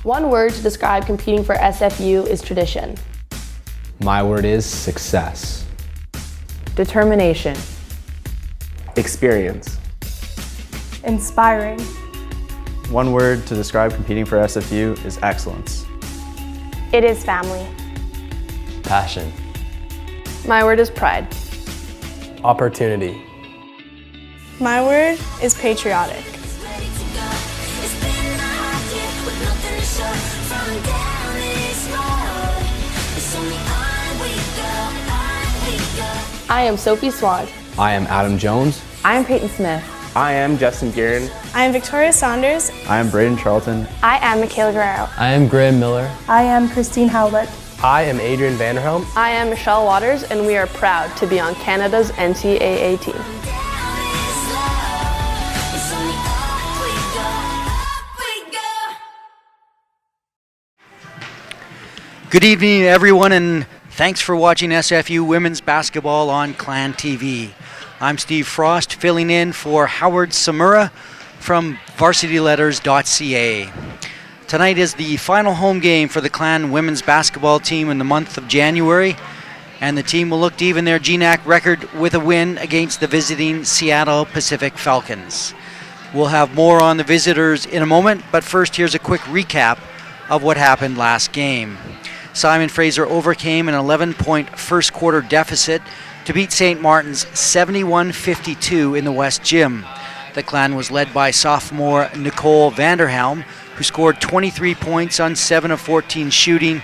One word to describe competing for SFU is tradition. My word is success. Determination. Experience. Inspiring. One word to describe competing for SFU is excellence. It is family. Passion. My word is pride. Opportunity. My word is patriotic. I am Sophie Swan. I am Adam Jones. I am Peyton Smith. I am Justin Guerin. I am Victoria Saunders. I am Braden Charlton. I am Michaela Guerrero. I am Graham Miller. I am Christine Howlett. I am Adrian Vanderhelm. I am Michelle Waters, and we are proud to be on Canada's NCAA team. Good evening, everyone, and thanks for watching SFU Women's Basketball on Clan TV. I'm Steve Frost, filling in for Howard Samura from varsityletters.ca. Tonight is the final home game for the Clan women's basketball team in the month of January, and the team will look to even their GNAC record with a win against the visiting Seattle Pacific Falcons. We'll have more on the visitors in a moment, but first here's a quick recap of what happened last game. Simon Fraser overcame an 11-point first quarter deficit to beat St. Martin's 71-52 in the West Gym. The Clan was led by sophomore Nicole Vanderhelm, who scored 23 points on 7 of 14 shooting.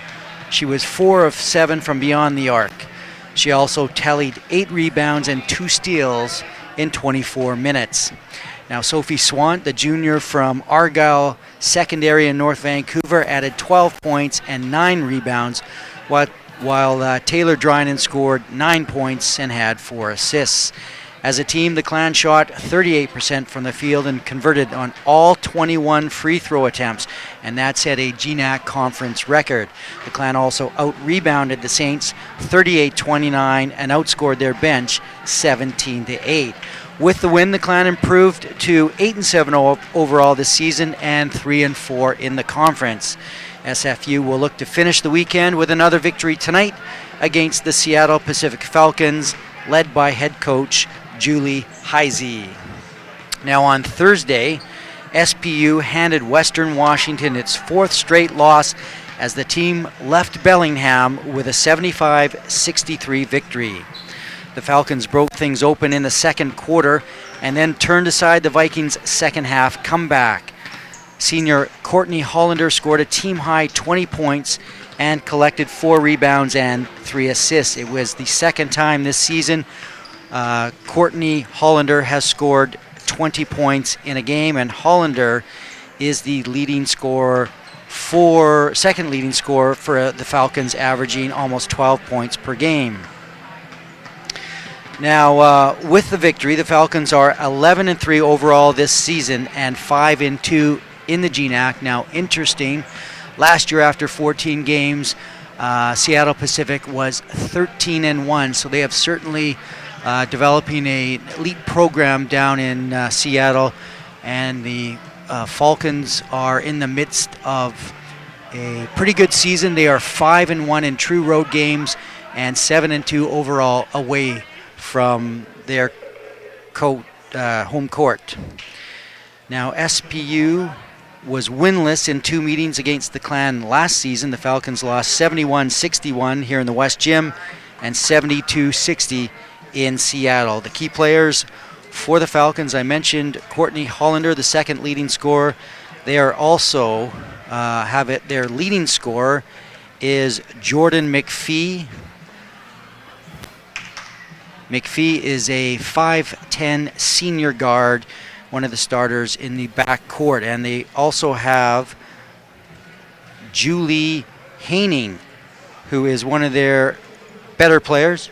She was 4 of 7 from beyond the arc. She also tallied 8 rebounds and 2 steals in 24 minutes. Now, Sophie Swant, the junior from Argyle Secondary in North Vancouver, added 12 points and 9 rebounds, while Taylor Drynan scored 9 points and had 4 assists. As a team, the Clan shot 38% from the field and converted on all 21 free throw attempts, and that set a GNAC conference record. The Clan also out-rebounded the Saints 38-29 and outscored their bench 17-8. With the win, the Clan improved to 8-7 overall this season and 3-4 in the conference. SFU will look to finish the weekend with another victory tonight against the Seattle Pacific Falcons, led by head coach Julie Heisey. Now on Thursday, SPU handed Western Washington its 4th straight loss as the team left Bellingham with a 75-63 victory. The Falcons broke things open in the second quarter and then turned aside the Vikings' second half comeback. Senior Courtney Hollander scored a team-high 20 points and collected 4 rebounds and 3 assists. It was the second time this season Courtney Hollander has scored 20 points in a game, and Hollander is the second leading scorer for the Falcons, averaging almost 12 points per game. Now, with the victory, the Falcons are 11-3 overall this season and 5-2 in the GNAC. Now, interesting, last year after 14 games, Seattle Pacific was 13-1, so they have certainly developing an elite program down in Seattle, and the Falcons are in the midst of a pretty good season. They are 5-1 in true road games and 7-2 overall away from their home court. Now, SPU was winless in 2 meetings against the Clan last season. The Falcons lost 71-61 here in the West Gym and 72-60 in Seattle. The key players for the Falcons, I mentioned Courtney Hollander, the second leading scorer. They are also their leading scorer is Jordan McPhee. McPhee is a 5'10 senior guard, one of the starters in the back court. And they also have Julie Haining, who is one of their better players.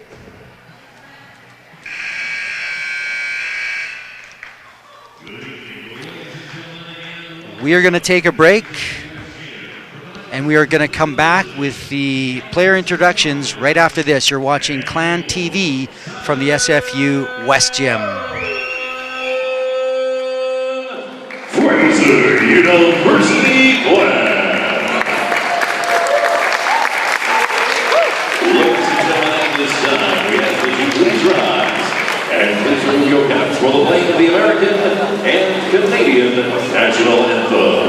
We are going to take a break, and we are going to come back with the player introductions right after this. You're watching Clan TV from the SFU West Gym. Fraser University Clan. playing the American and Canadian national anthems.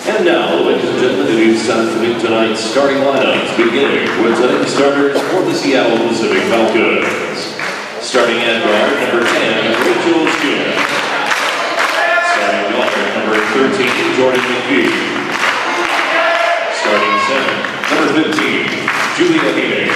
And now, ladies and gentlemen, it is time to meet tonight's starting lineups, beginning with tonight's starters for the Seattle Pacific Falcons. Starting at guard, number 10, Rachel Schmidt. Starting guard, number 13, Jordan McPhee. Starting center, number 15, Julia Hayden.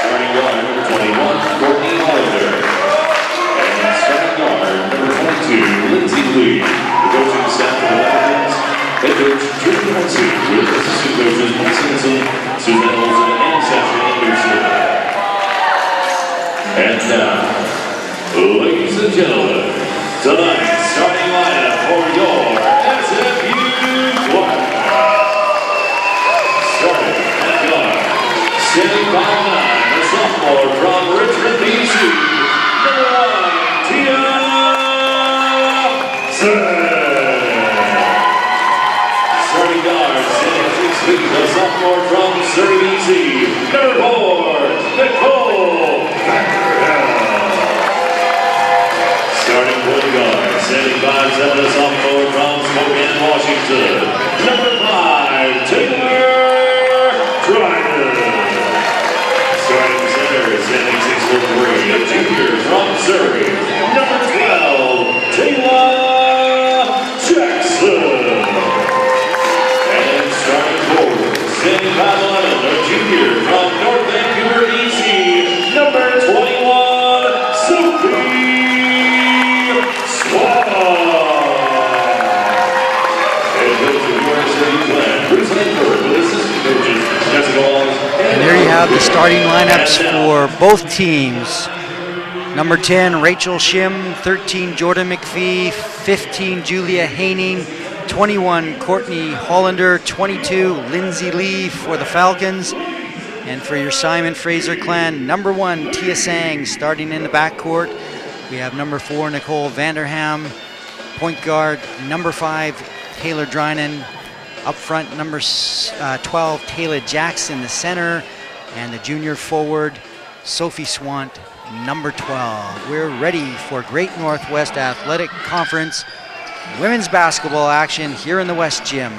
Starting guard, number 21, Courtney Hollander. And starting guard, number 22, Lindsay Lee. The coaching staff of the Falcons, head coach Jordan Hudson, with assistant coaches Mike Simpson, Susan Olsen, and Sasha Anderson. And now, ladies and gentlemen, tonight's starting lineup for your SFU squad. Starting at guard, standing 5'9", a sophomore from Richmond, BC, number 1, Tia Starting guard, standing 6 feet, a sophomore from Surrey, BC, number 4, Nicole Vanderhill. Starting point guard, standing 5'7", a sophomore from Spokane, Washington, number 5, Taylor Dryden. Starting center, standing 6'3", a junior from Surrey, number 12, Taylor Jackson. And starting forward, standing 5'11", a junior from North Vancouver, BC, number 21, Sophie Swan. And coach of your SFU plan, Bruce Langford, with assistant coaches Jessica Walls. And there you have the starting lineups for both teams. Number 10, Rachel Shim, 13, Jordan McPhee, 15, Julia Haining, 21, Courtney Hollander, 22, Lindsay Lee for the Falcons, And for your Simon Fraser clan, number 1, Tia Sang, starting in the backcourt. We have number 4, Nicole Vanderham. Point guard, number 5, Taylor Drynan. Up front, number 12, Taylor Jackson, the center. And the junior forward, Sophie Swant, number 12. We're ready for Great Northwest Athletic Conference women's basketball action here in the West Gym.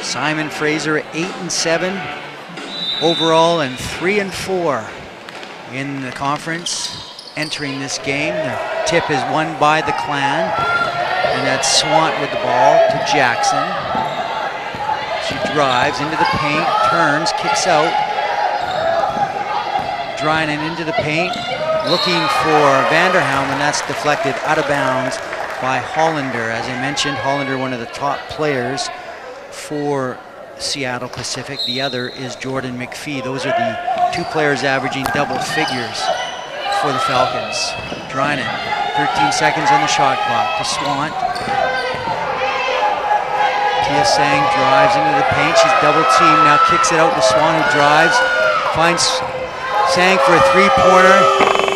Simon Fraser 8-7 overall and 3-4 in the conference entering this game. The tip is won by the clan, and that's Swant with the ball to Jackson. She drives into the paint, turns, kicks out. Drynan into the paint, looking for Vanderhelm, and that's deflected out of bounds by Hollander. As I mentioned, Hollander, one of the top players for Seattle Pacific. The other is Jordan McPhee. Those are the 2 players averaging double figures for the Falcons. Drynan, 13 seconds on the shot clock to Swant. Tia Sang drives into the paint. She's double teamed, now kicks it out to Swant, who drives, finds Sang for a 3-pointer,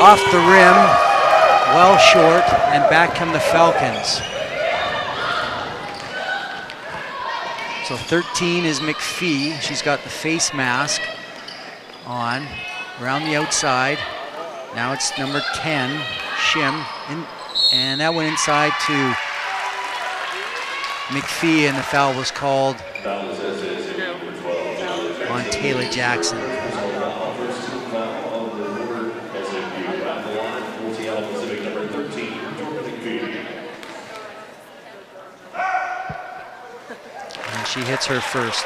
off the rim, well short, and back come the Falcons. So 13 is McPhee. She's got the face mask on around the outside. Now it's number 10, Shim, and that went inside to McPhee, and the foul was called on Taylor Jackson. And she hits her first.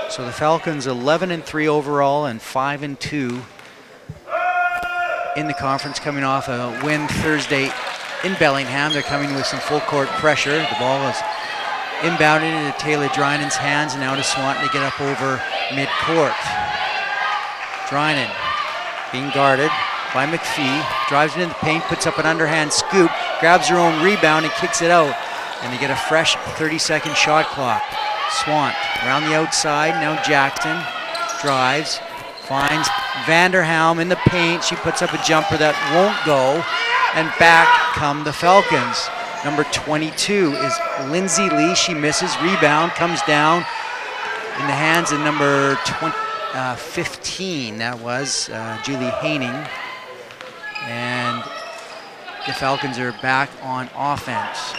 So the Falcons 11-3 overall and 5-2 in the conference, coming off a win Thursday in Bellingham. They're coming with some full court pressure. The ball is inbounded into Taylor Drynan's hands, and now to Swant to get up over mid-court. Drynan being guarded by McPhee, drives into the paint, puts up an underhand scoop, grabs her own rebound and kicks it out. And they get a fresh 30-second shot clock. Swant around the outside, now Jackson drives, finds Vanderhelm in the paint. She puts up a jumper that won't go, and back come the Falcons. Number 22 is Lindsay Lee. She misses, rebound, comes down in the hands of number 15, that was Julie Haining. And the Falcons are back on offense.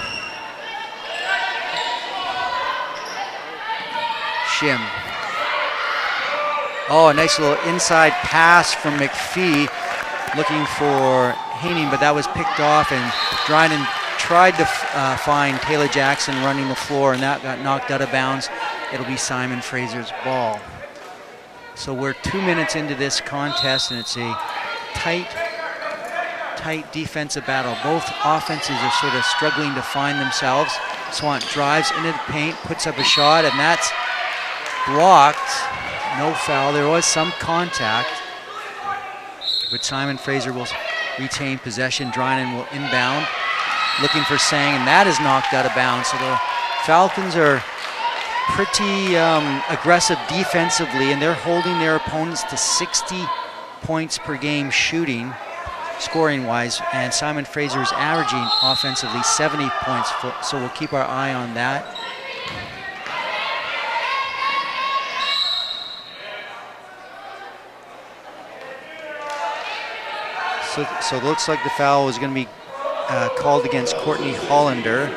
Shim. Oh, a nice little inside pass from McPhee, looking for Haining, but that was picked off, and Drynan tried to find Taylor Jackson running the floor, and that got knocked out of bounds. It'll be Simon Fraser's ball. So we're 2 minutes into this contest, and it's a tight defensive battle. Both offenses are sort of struggling to find themselves. Swant drives into the paint, puts up a shot, and that's blocked. No foul. There was some contact, but Simon Fraser will retain possession. Drynan will inbound, looking for Sang, and that is knocked out of bounds. So the Falcons are pretty aggressive defensively, and they're holding their opponents to 60 points per game shooting, scoring-wise, and Simon Fraser is averaging offensively 70 points, so we'll keep our eye on that. So it looks like the foul is going to be called against Courtney Hollander,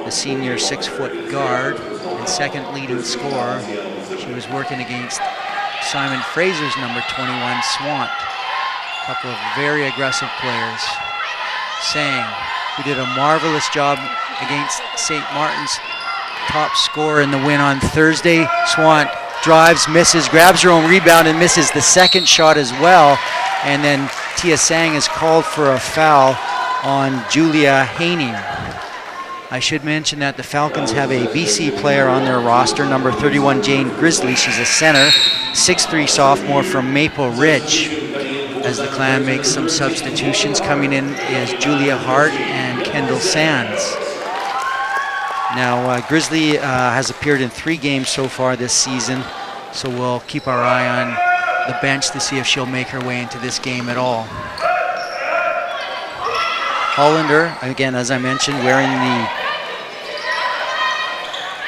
the senior 6-foot guard and second leading scorer. She was working against Simon Fraser's number 21, Swant. A couple of very aggressive players. Sang, who did a marvelous job against St. Martin's, top scorer in the win on Thursday. Swant drives, misses, grabs her own rebound and misses the second shot as well. And then Tia Sang is called for a foul on Julia Haining. I should mention that the Falcons have a BC player on their roster, number 31, Jane Grizzly. She's a center, 6'3" sophomore from Maple Ridge. as the Clan makes some substitutions. Coming in is Julia Hart and Kendall Sands. Now, Grizzly has appeared in 3 games so far this season, so we'll keep our eye on the bench to see if she'll make her way into this game at all. Hollander, again, as I mentioned, wearing the,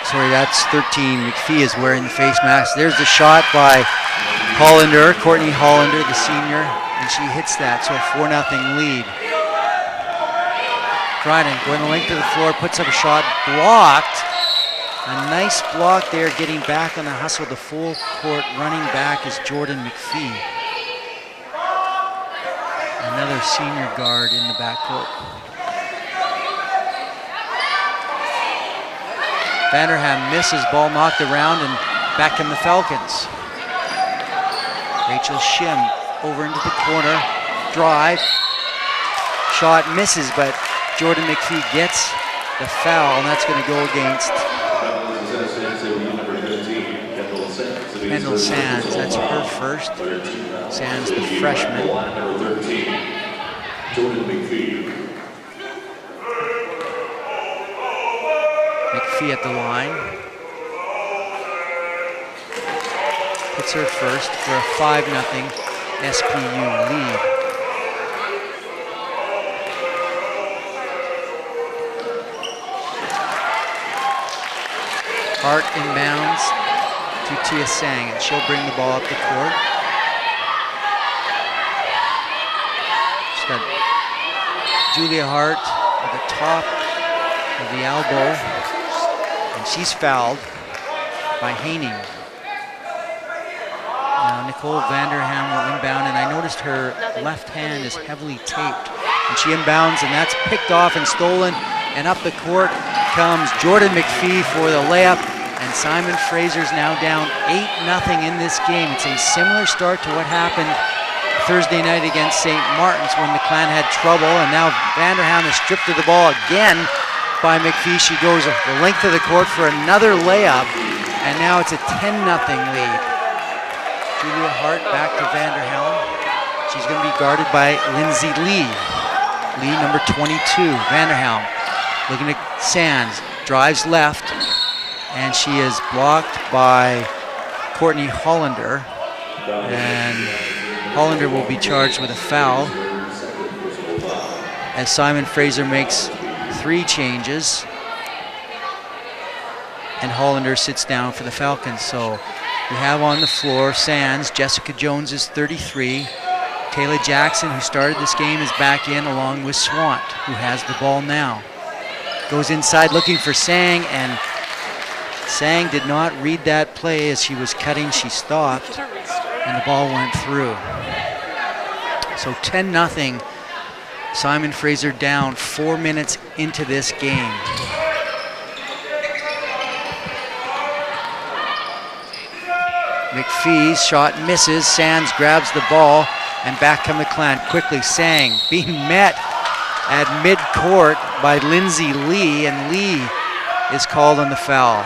sorry, that's 13. McPhee is wearing the face mask. There's the shot by Hollander, Courtney Hollander, the senior, and she hits that, so a 4-0 lead. Dryden going the length of the floor, puts up a shot, blocked. A nice block there, getting back on the hustle. The full court running back is Jordan McPhee. Another senior guard in the backcourt. Vanderham misses, ball knocked around, and back come the Falcons. Rachel Shim over into the corner, drive, shot misses, but Jordan McPhee gets the foul, and that's going to go against Kendall Sands. That's her first. Sands, the freshman. McPhee at the line. Puts her first for a 5-0 SPU lead. Hart inbounds to Tia Sang, and she'll bring the ball up the court. She's got Julia Hart at the top of the elbow, and she's fouled by Haining. Now Nicole Vanderham will inbound, and I noticed her left hand is heavily taped, and she inbounds, and that's picked off and stolen, and up the court comes Jordan McPhee for the layup. And Simon Fraser's now down 8-0 in this game. It's a similar start to what happened Thursday night against St. Martin's when the Clan had trouble. And now Vanderham is stripped of the ball again by McPhee. She goes the length of the court for another layup. And now it's a 10-0 lead. Julia Hart back to Vanderhelm. She's going to be guarded by Lindsay Lee. Lee, number 22. Vanderhelm looking at Sands. Drives left. And she is blocked by Courtney Hollander. And Hollander will be charged with a foul as Simon Fraser makes 3 changes. And Hollander sits down for the Falcons. So we have on the floor Sands. Jessica Jones is 33. Taylor Jackson, who started this game, is back in along with Swant, who has the ball now. Goes inside looking for Sang, and Sang did not read that play. As she was cutting, she stopped, and the ball went through. So 10-0. Simon Fraser down 4 minutes into this game. McPhee's shot misses. Sands grabs the ball, and back come the Clan quickly. Sang being met at midcourt by Lindsay Lee, and Lee is called on the foul.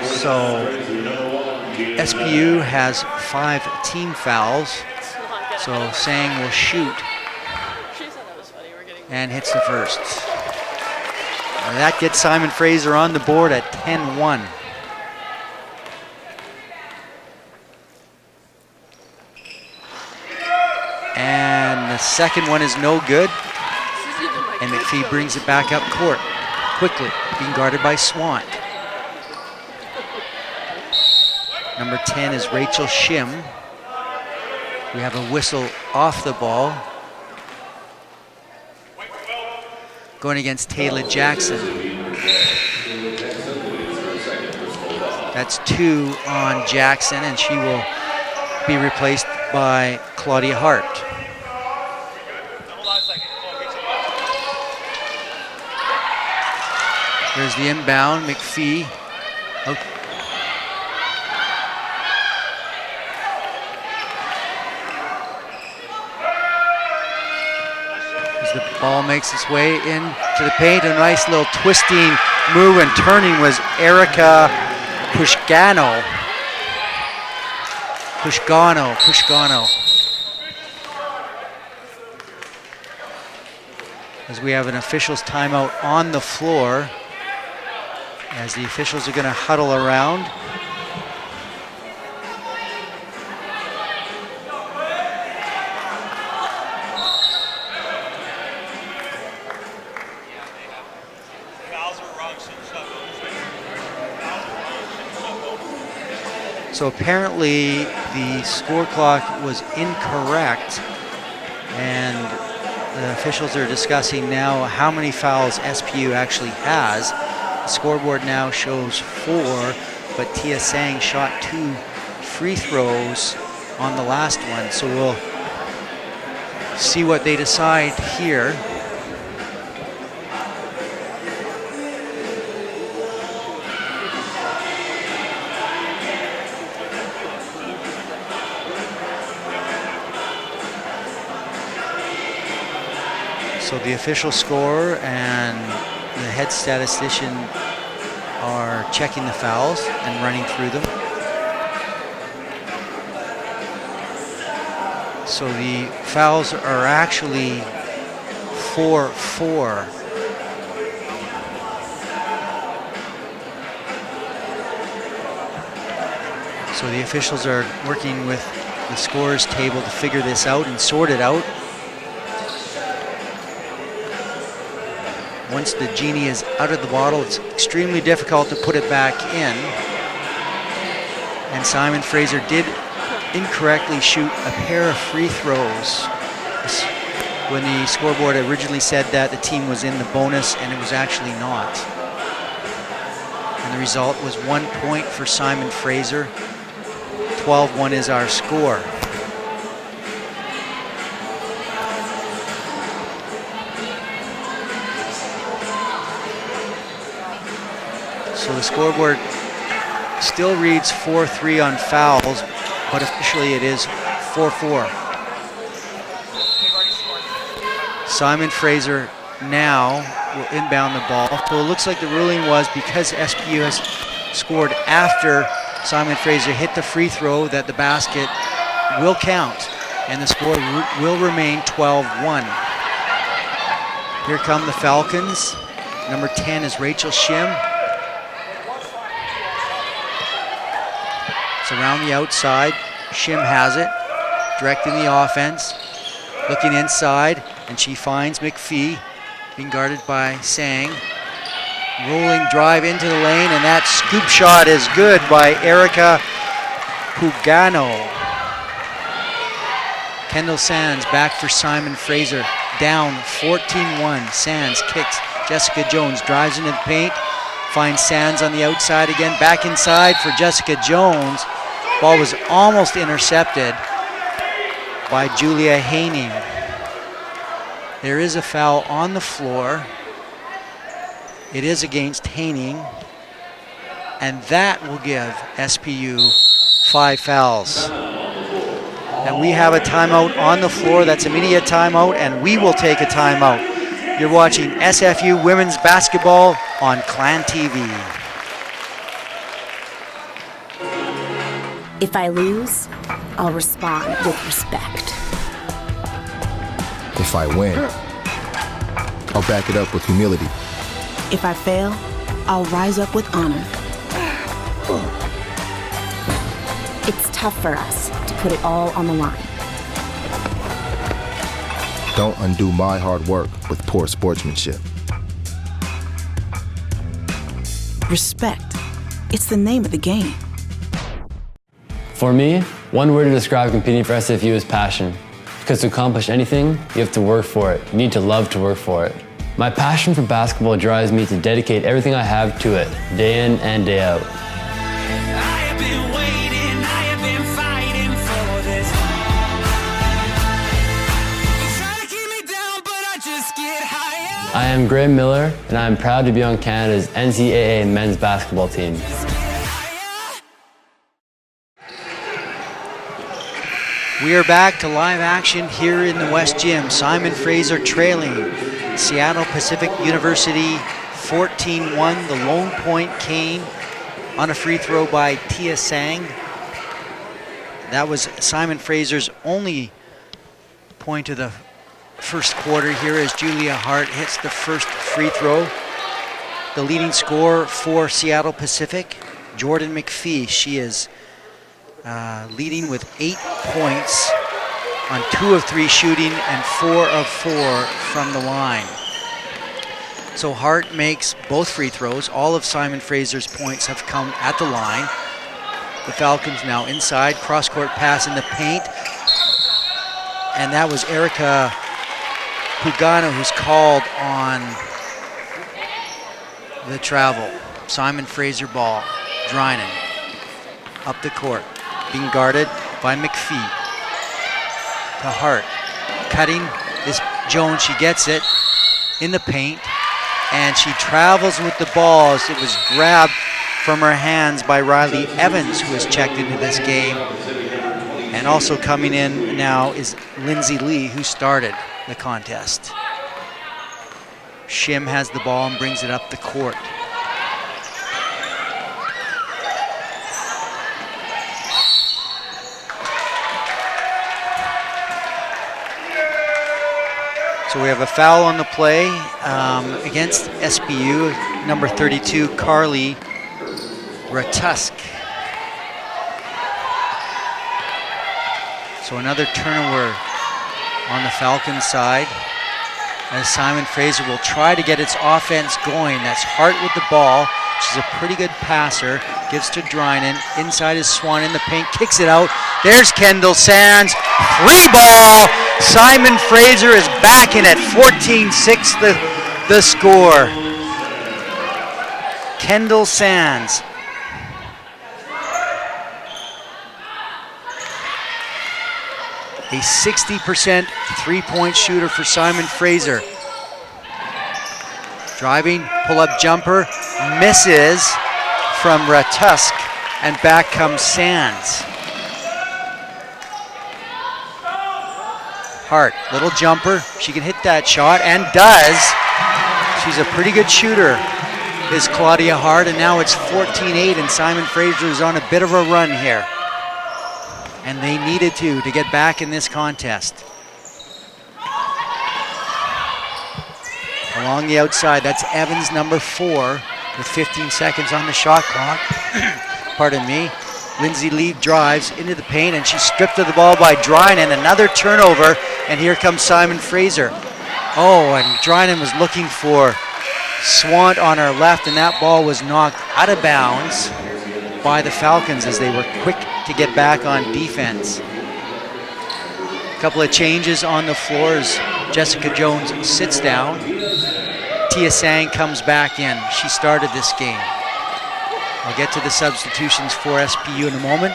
So SPU has 5 team fouls. So Sang will shoot and hits the first. And that gets Simon Fraser on the board at 10-1. And the second one is no good. And McPhee brings it back up court quickly, being guarded by Swant. Number 10 is Rachel Shim. We have a whistle off the ball. Going against Taylor Jackson. That's 2 on Jackson, and she will be replaced by Claudia Hart. There's the inbound, McPhee. Out. There's the ball makes its way into the paint. A nice little twisting move and turning was Erica Pushgano. As we have an officials timeout on the floor, as the officials are going to huddle around. So apparently the score clock was incorrect, and the officials are discussing now how many fouls SPU actually has. The scoreboard now shows 4, but Tia Sang shot 2 free throws on the last one. So we'll see what they decide here. So the official score and the head statistician are checking the fouls and running through them. So the fouls are actually 4-4. So the officials are working with the scores table to figure this out and sort it out. Once the genie is out of the bottle, it's extremely difficult to put it back in. And Simon Fraser did incorrectly shoot a pair of free throws when the scoreboard originally said that the team was in the bonus, and it was actually not. And the result was 1 point for Simon Fraser. 12-1 is our score. So the scoreboard still reads 4-3 on fouls, but officially it is 4-4. Simon Fraser now will inbound the ball. So it looks like the ruling was because SPU has scored after Simon Fraser hit the free throw that the basket will count, and the score will remain 12-1. Here come the Falcons. Number 10 is Rachel Shim. It's around the outside. Shim has it, directing the offense, looking inside, and she finds McPhee, being guarded by Sang. Rolling drive into the lane, and that scoop shot is good by Erica Pugano. Kendall Sands back for Simon Fraser, down 14-1. Sands kicks. Jessica Jones drives into the paint, finds Sands on the outside again, back inside for Jessica Jones. Ball was almost intercepted by Julia Haining. There is a foul on the floor. It is against Haining, and that will give SPU 5 fouls. And we have a timeout on the floor. That's immediate timeout, and we will take a timeout. You're watching SFU Women's Basketball on Clan TV. If I lose, I'll respond with respect. If I win, I'll back it up with humility. If I fail, I'll rise up with honor. It's tough for us to put it all on the line. Don't undo my hard work with poor sportsmanship. Respect. It's the name of the game. For me, one word to describe competing for SFU is passion. Because to accomplish anything, you have to work for it. You need to love to work for it. My passion for basketball drives me to dedicate everything I have to it, day in and day out. I am Graham Miller, and I am proud to be on Canada's NCAA men's basketball team. We are back to live action here in the West Gym. Simon Fraser trailing Seattle Pacific University 14-1. The lone point came on a free throw by Tia Sang. That was Simon Fraser's only point of the first quarter here as Julia Hart hits the first free throw. The leading scorer for Seattle Pacific, Jordan McPhee. She is leading with 8 points on 2 of 3 shooting and 4 of 4 from the line. So Hart makes both free throws. All of Simon Fraser's points have come at the line. The Falcons now inside, cross-court pass in the paint. And that was Erica Pugano who's called on the travel. Simon Fraser ball, Drynan up the court, being guarded by McPhee. To Hart, cutting is Jones, she gets it in the paint, and she travels with the ball as it was grabbed from her hands by Riley Evans, who has checked into this game. And also coming in now is Lindsay Lee, who started the contest. Shim has the ball and brings it up the court. So we have a foul on the play against SPU, number 32, Carly Ratusk. So another turnover on the Falcons side as Simon Fraser will try to get its offense going. That's Hart with the ball. She's a pretty good passer. Gives to Drynan. Inside is Swan in the paint. Kicks it out. There's Kendall Sands. Free ball. Simon Fraser is back in at 14-6 the score. Kendall Sands. A 60% three-point shooter for Simon Fraser. Driving, pull-up jumper, misses from Ratusk, and back comes Sands. Hart, little jumper, she can hit that shot, and does. She's a pretty good shooter, is Claudia Hart, and now it's 14-8, and Simon Fraser is on a bit of a run here. And they needed to get back in this contest. Along the outside, that's Evans, number 4, with 15 seconds on the shot clock. Pardon me. Lindsay Lee drives into the paint, and she's stripped of the ball by Drynan. Another turnover, and here comes Simon Fraser. Oh, and Drynan was looking for Swant on her left, and that ball was knocked out of bounds by the Falcons as they were quick to get back on defense. A couple of changes on the floor as Jessica Jones sits down. Tia Sang comes back in. She started this game. I'll get to the substitutions for SPU in a moment.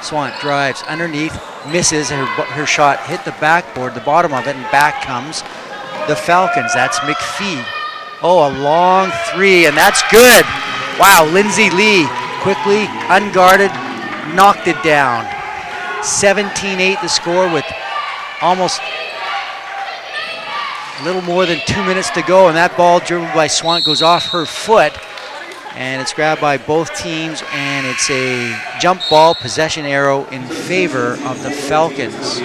Swant drives underneath, misses. Her shot hit the backboard, the bottom of it, and back comes the Falcons. That's McPhee. Oh, a long three, and that's good. Wow, Lindsay Lee quickly, unguarded, knocked it down. 17-8 the score with almost a little more than 2 minutes to go, and that ball driven by Swant goes off her foot, and it's grabbed by both teams, and it's a jump ball possession arrow in favor of the Falcons.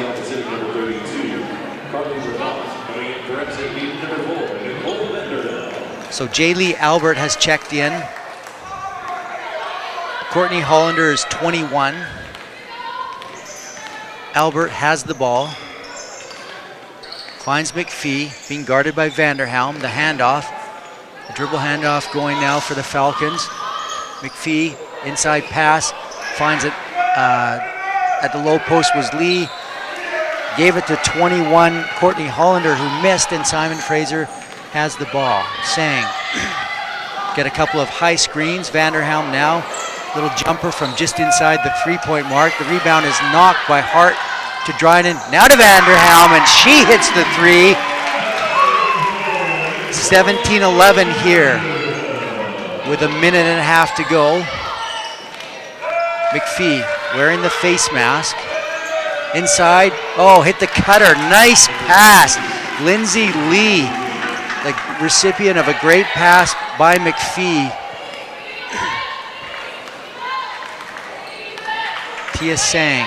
So Jaylee Albert has checked in. Courtney Hollander is 21. Albert has the ball. Finds McPhee, being guarded by Vanderhelm. The handoff. The dribble handoff going now for the Falcons. McPhee, inside pass. Finds it at the low post was Lee. Gave it to 21, Courtney Hollander, who missed, and Simon Fraser has the ball. Sang. Get a couple of high screens. Vanderhelm now. Little jumper from just inside the three-point mark. The rebound is knocked by Hart to Drynan. Now to Vanderhelm, and she hits the three. 17-11 here with a minute and a half to go. McPhee wearing the face mask. Inside, oh, hit the cutter, nice pass. Lindsay Lee, the recipient of a great pass by McPhee. Tia Sang.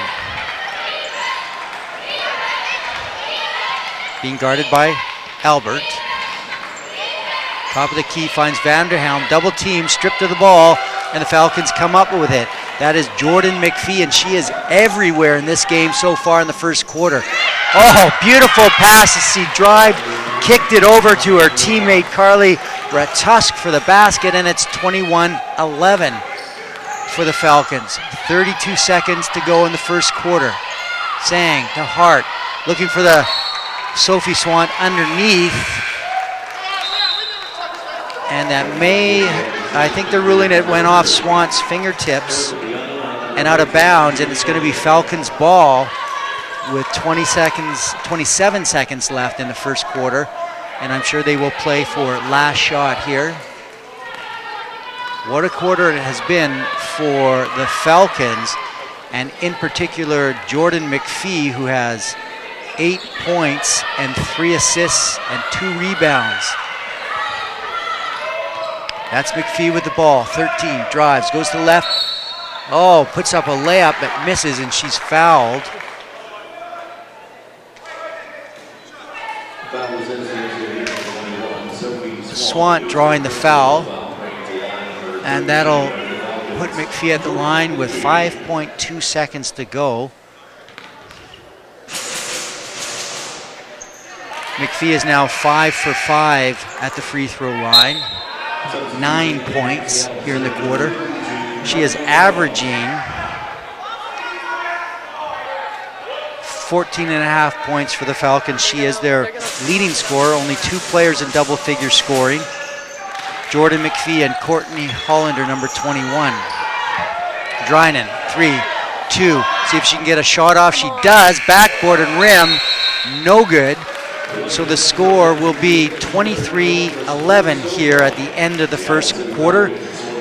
Being guarded by Albert. Top of the key finds Vanderhelm, double team, stripped of the ball, and the Falcons come up with it. That is Jordan McPhee, and she is everywhere in this game so far in the first quarter. Oh, beautiful pass as she kicked it over to her teammate Carly Ratusk for the basket, and it's 21-11 for the Falcons. 32 seconds to go in the first quarter. Sang to Hart, looking for the Sophie Swan underneath. And that I think they're ruling it went off Swan's fingertips and out of bounds, and it's going to be Falcons ball with 27 seconds left in the first quarter, and I'm sure they will play for last shot here. What a quarter it has been for the Falcons, and in particular Jordan McPhee, who has 8 points and 3 assists and 2 rebounds. That's McPhee with the ball, 13, drives, goes to the left. Oh, puts up a layup that misses, and she's fouled. Swant drawing the foul, and that'll put McPhee at the line with 5.2 seconds to go. McPhee is now 5 for 5 at the free throw line. 9 points here in the quarter. She is averaging 14.5 points for the Falcons. She is their leading scorer, only 2 players in double figure scoring. Jordan McPhee and Courtney Hollander, number 21. Drynan, 3, 2, see if she can get a shot off. She does, backboard and rim, no good. So the score will be 23-11 here at the end of the first quarter.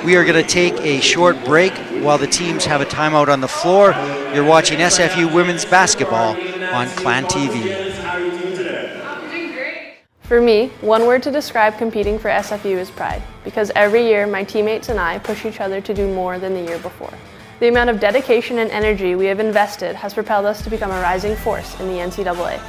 We are going to take a short break while the teams have a timeout on the floor. You're watching SFU Women's Basketball on Clan TV. For me, one word to describe competing for SFU is pride, because every year my teammates and I push each other to do more than the year before. The amount of dedication and energy we have invested has propelled us to become a rising force in the NCAA.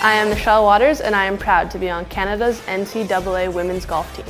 I am Michelle Waters, and I am proud to be on Canada's NCAA women's golf team.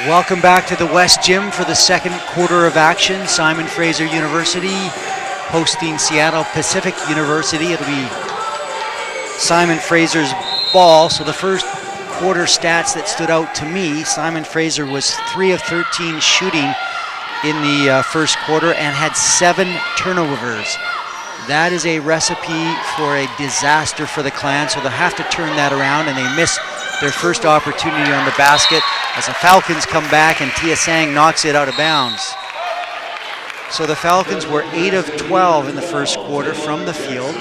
Welcome back to the West Gym for the second quarter of action. Simon Fraser University hosting Seattle Pacific University. It'll be Simon Fraser's ball. So the first quarter stats that stood out to me, Simon Fraser was 3 of 13 shooting in the first quarter and had 7 turnovers. That is a recipe for a disaster for the Clan, so they'll have to turn that around, and they miss their first opportunity on the basket as the Falcons come back and Tia Sang knocks it out of bounds. So the Falcons were 8 of 12 in the first quarter from the field.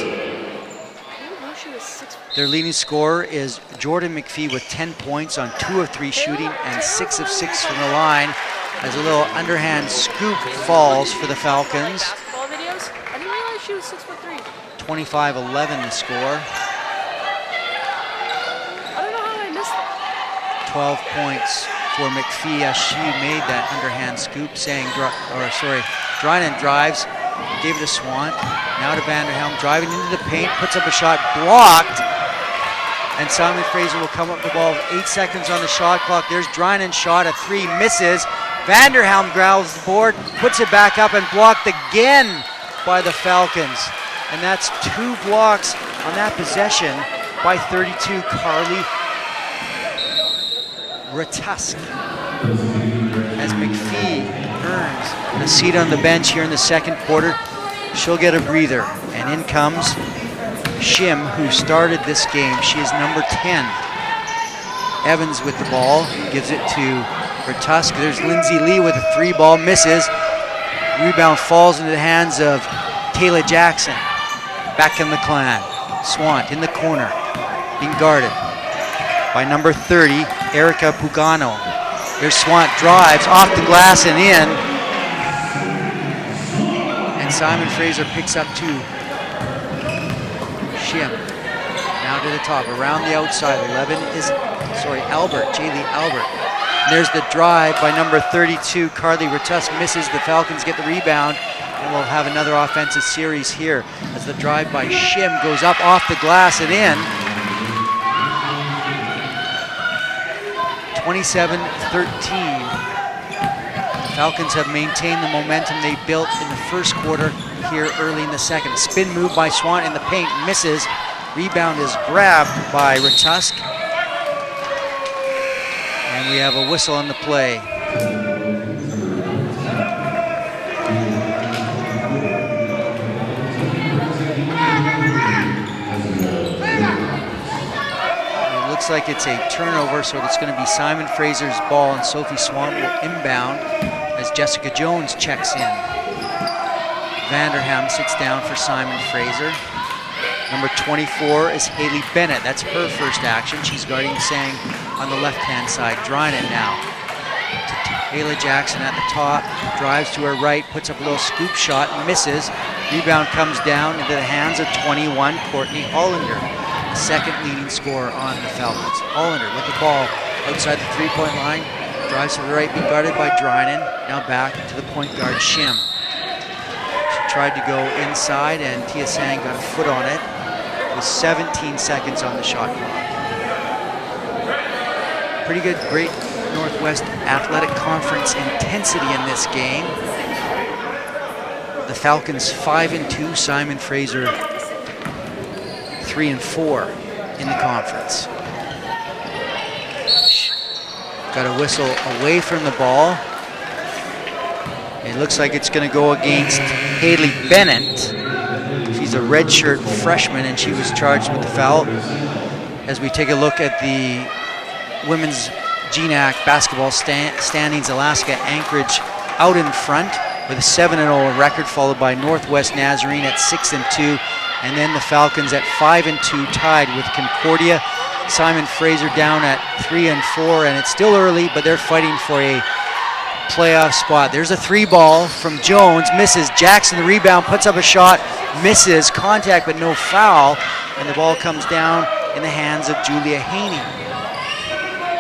Their leading scorer is Jordan McPhee with 10 points on 2 of 3 shooting and 6 of 6 from the line, as a little underhand scoop falls for the Falcons. 25-11 the score. 12 points for McPhee as she made that underhand scoop. Drynan drives, gave it to Swan. Now to Vanderhelm, driving into the paint, puts up a shot, blocked. And Simon Fraser will come up with the ball with 8 seconds on the shot clock. There's Drynan's shot, a 3, misses. Vanderhelm grabs the board, puts it back up, and blocked again by the Falcons. And that's 2 blocks on that possession by 32, Carly Ratusk. As McPhee earns a seat on the bench here in the second quarter, she'll get a breather. And in comes Shim, who started this game. She is number 10. Evans with the ball, gives it to Ratusk. There's Lindsay Lee with a 3-ball, misses. Rebound falls into the hands of Taylor Jackson. Back in the Clan. Swant in the corner, being guarded by number 30, Erica Pugano. There's Swant, drives off the glass and in. And Simon Fraser picks up 2. Shim, now to the top, around the outside. Albert, Jaylee Albert. And there's the drive by number 32, Carly Ratusk, misses. The Falcons get the rebound, and we'll have another offensive series here as the drive by Shim goes up off the glass and in. 27-13. Falcons have maintained the momentum they built in the first quarter here early in the second. Spin move by Swan in the paint, misses. Rebound is grabbed by Ratusk. And we have a whistle on the play. It looks like it's a turnover, so it's going to be Simon Fraser's ball, and Sophie Swan will inbound as Jessica Jones checks in. Vanderham sits down for Simon Fraser. Number 24 is Haley Bennett. That's her first action. She's guarding Sang on the left-hand side. Drying it now to Taylor Jackson at the top. Drives to her right, puts up a little scoop shot, misses. Rebound comes down into the hands of 21, Courtney Hollander, the second leading scorer on the Falcons. Hollander with the ball outside the three-point line. Drives to the right, being guarded by Dryden. Now back to the point guard, Shim. She tried to go inside, and Tia Sang got a foot on it with 17 seconds on the shot clock. Pretty good Great Northwest Athletic Conference intensity in this game. The Falcons 5-2, Simon Fraser 3-4 in the conference. Got a whistle away from the ball. It looks like it's going to go against Haley Bennett. She's a redshirt freshman, and she was charged with the foul. As we take a look at the women's GNAC basketball standings, Alaska Anchorage out in front with a 7-0 record, followed by Northwest Nazarene at 6-2, and then the Falcons at 5-2, tied with Concordia. Simon Fraser down at 3-4, and it's still early, but they're fighting for a playoff spot. There's a 3-ball from Jones, misses. Jackson, the rebound, puts up a shot, misses. Contact, but no foul, and the ball comes down in the hands of Julia Haney.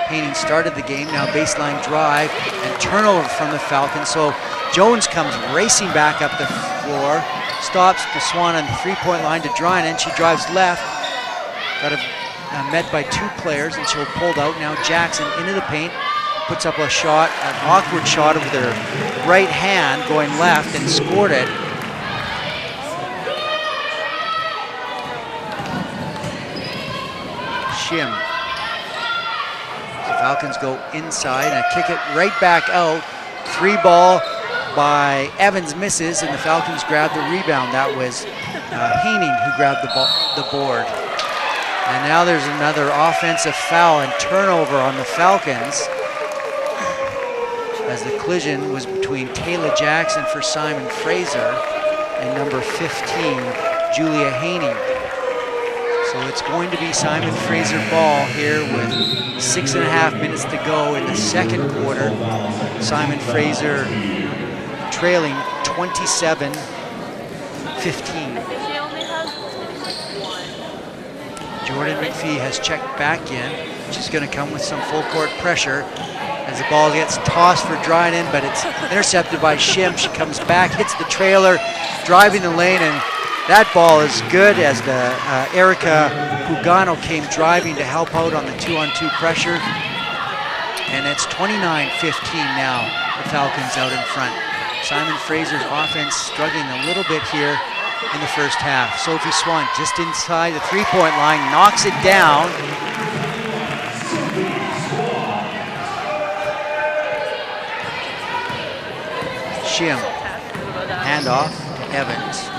Haney started the game, now baseline drive and turnover from the Falcons. So Jones comes racing back up the floor, stops to Swan on the three-point line to Dryden, and she drives left. Got met by 2 players, and she'll pulled out. Now Jackson into the paint, puts up a shot, an awkward shot with her right hand going left, and scored it. Shim. The Falcons go inside and kick it right back out. 3-ball by Evans, misses, and the Falcons grab the rebound. That was Haney who grabbed the board. And now there's another offensive foul and turnover on the Falcons, as the collision was between Taylor Jackson for Simon Fraser and number 15, Julia Haney. So it's going to be Simon Fraser ball here with 6.5 minutes to go in the second quarter. Simon Fraser trailing 27-15. Jordan McPhee has checked back in. She's going to come with some full court pressure as the ball gets tossed for Dryden, but it's intercepted by Shim. She comes back, hits the trailer, driving the lane, and that ball is good as Erica Pugano came driving to help out on the 2-on-2 pressure. And it's 29-15 now, the Falcons out in front. Simon Fraser's offense struggling a little bit here in the first half. Sophie Swan just inside the three-point line, knocks it down. Shim, handoff to Evans.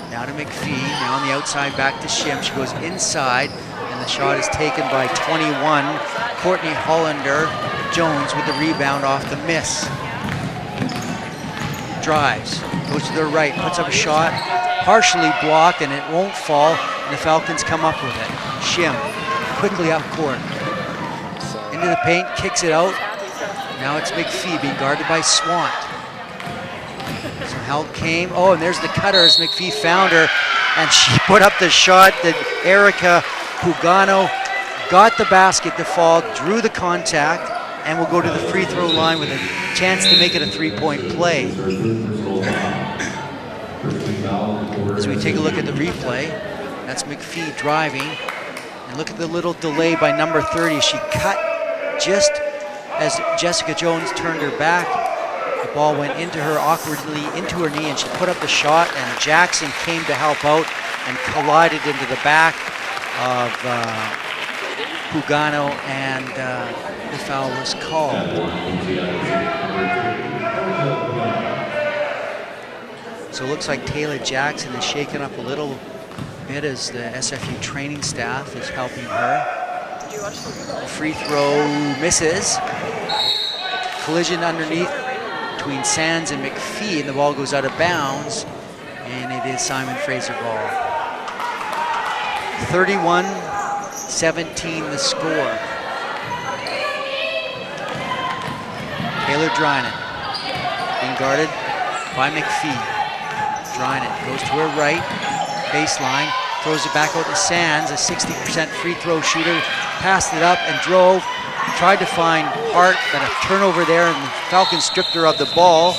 Now to McPhee, now on the outside, back to Shim. She goes inside, and the shot is taken by 21, Courtney Hollander. Jones with the rebound off the miss. Drives, goes to the right, puts up a shot, partially blocked, and it won't fall, and the Falcons come up with it. Shim, quickly up court. Into the paint, kicks it out. Now it's McPhee being guarded by Swant. Some help came. Oh, and there's the cutter as McPhee found her, and she put up the shot that Erica Pugano got the basket to fall, drew the contact, and will go to the free throw line with a chance to make it a three-point play. As we take a look at the replay, that's McPhee driving, and look at the little delay by number 30. She cut just as Jessica Jones turned her back. The ball went into her awkwardly, into her knee, and she put up the shot, and Jackson came to help out and collided into the back of Pugano, and the foul was called. So it looks like Taylor Jackson is shaken up a little bit as the SFU training staff is helping her. The free throw misses. Collision underneath between Sands and McPhee, and the ball goes out of bounds, and it is Simon Fraser ball. 31-17 the score. Taylor Drynan being guarded by McPhee. Drynan goes to her right, baseline, throws it back out to Sands, a 60% free throw shooter, passed it up and drove, tried to find Hart, but a turnover there, and the Falcons stripped her of the ball.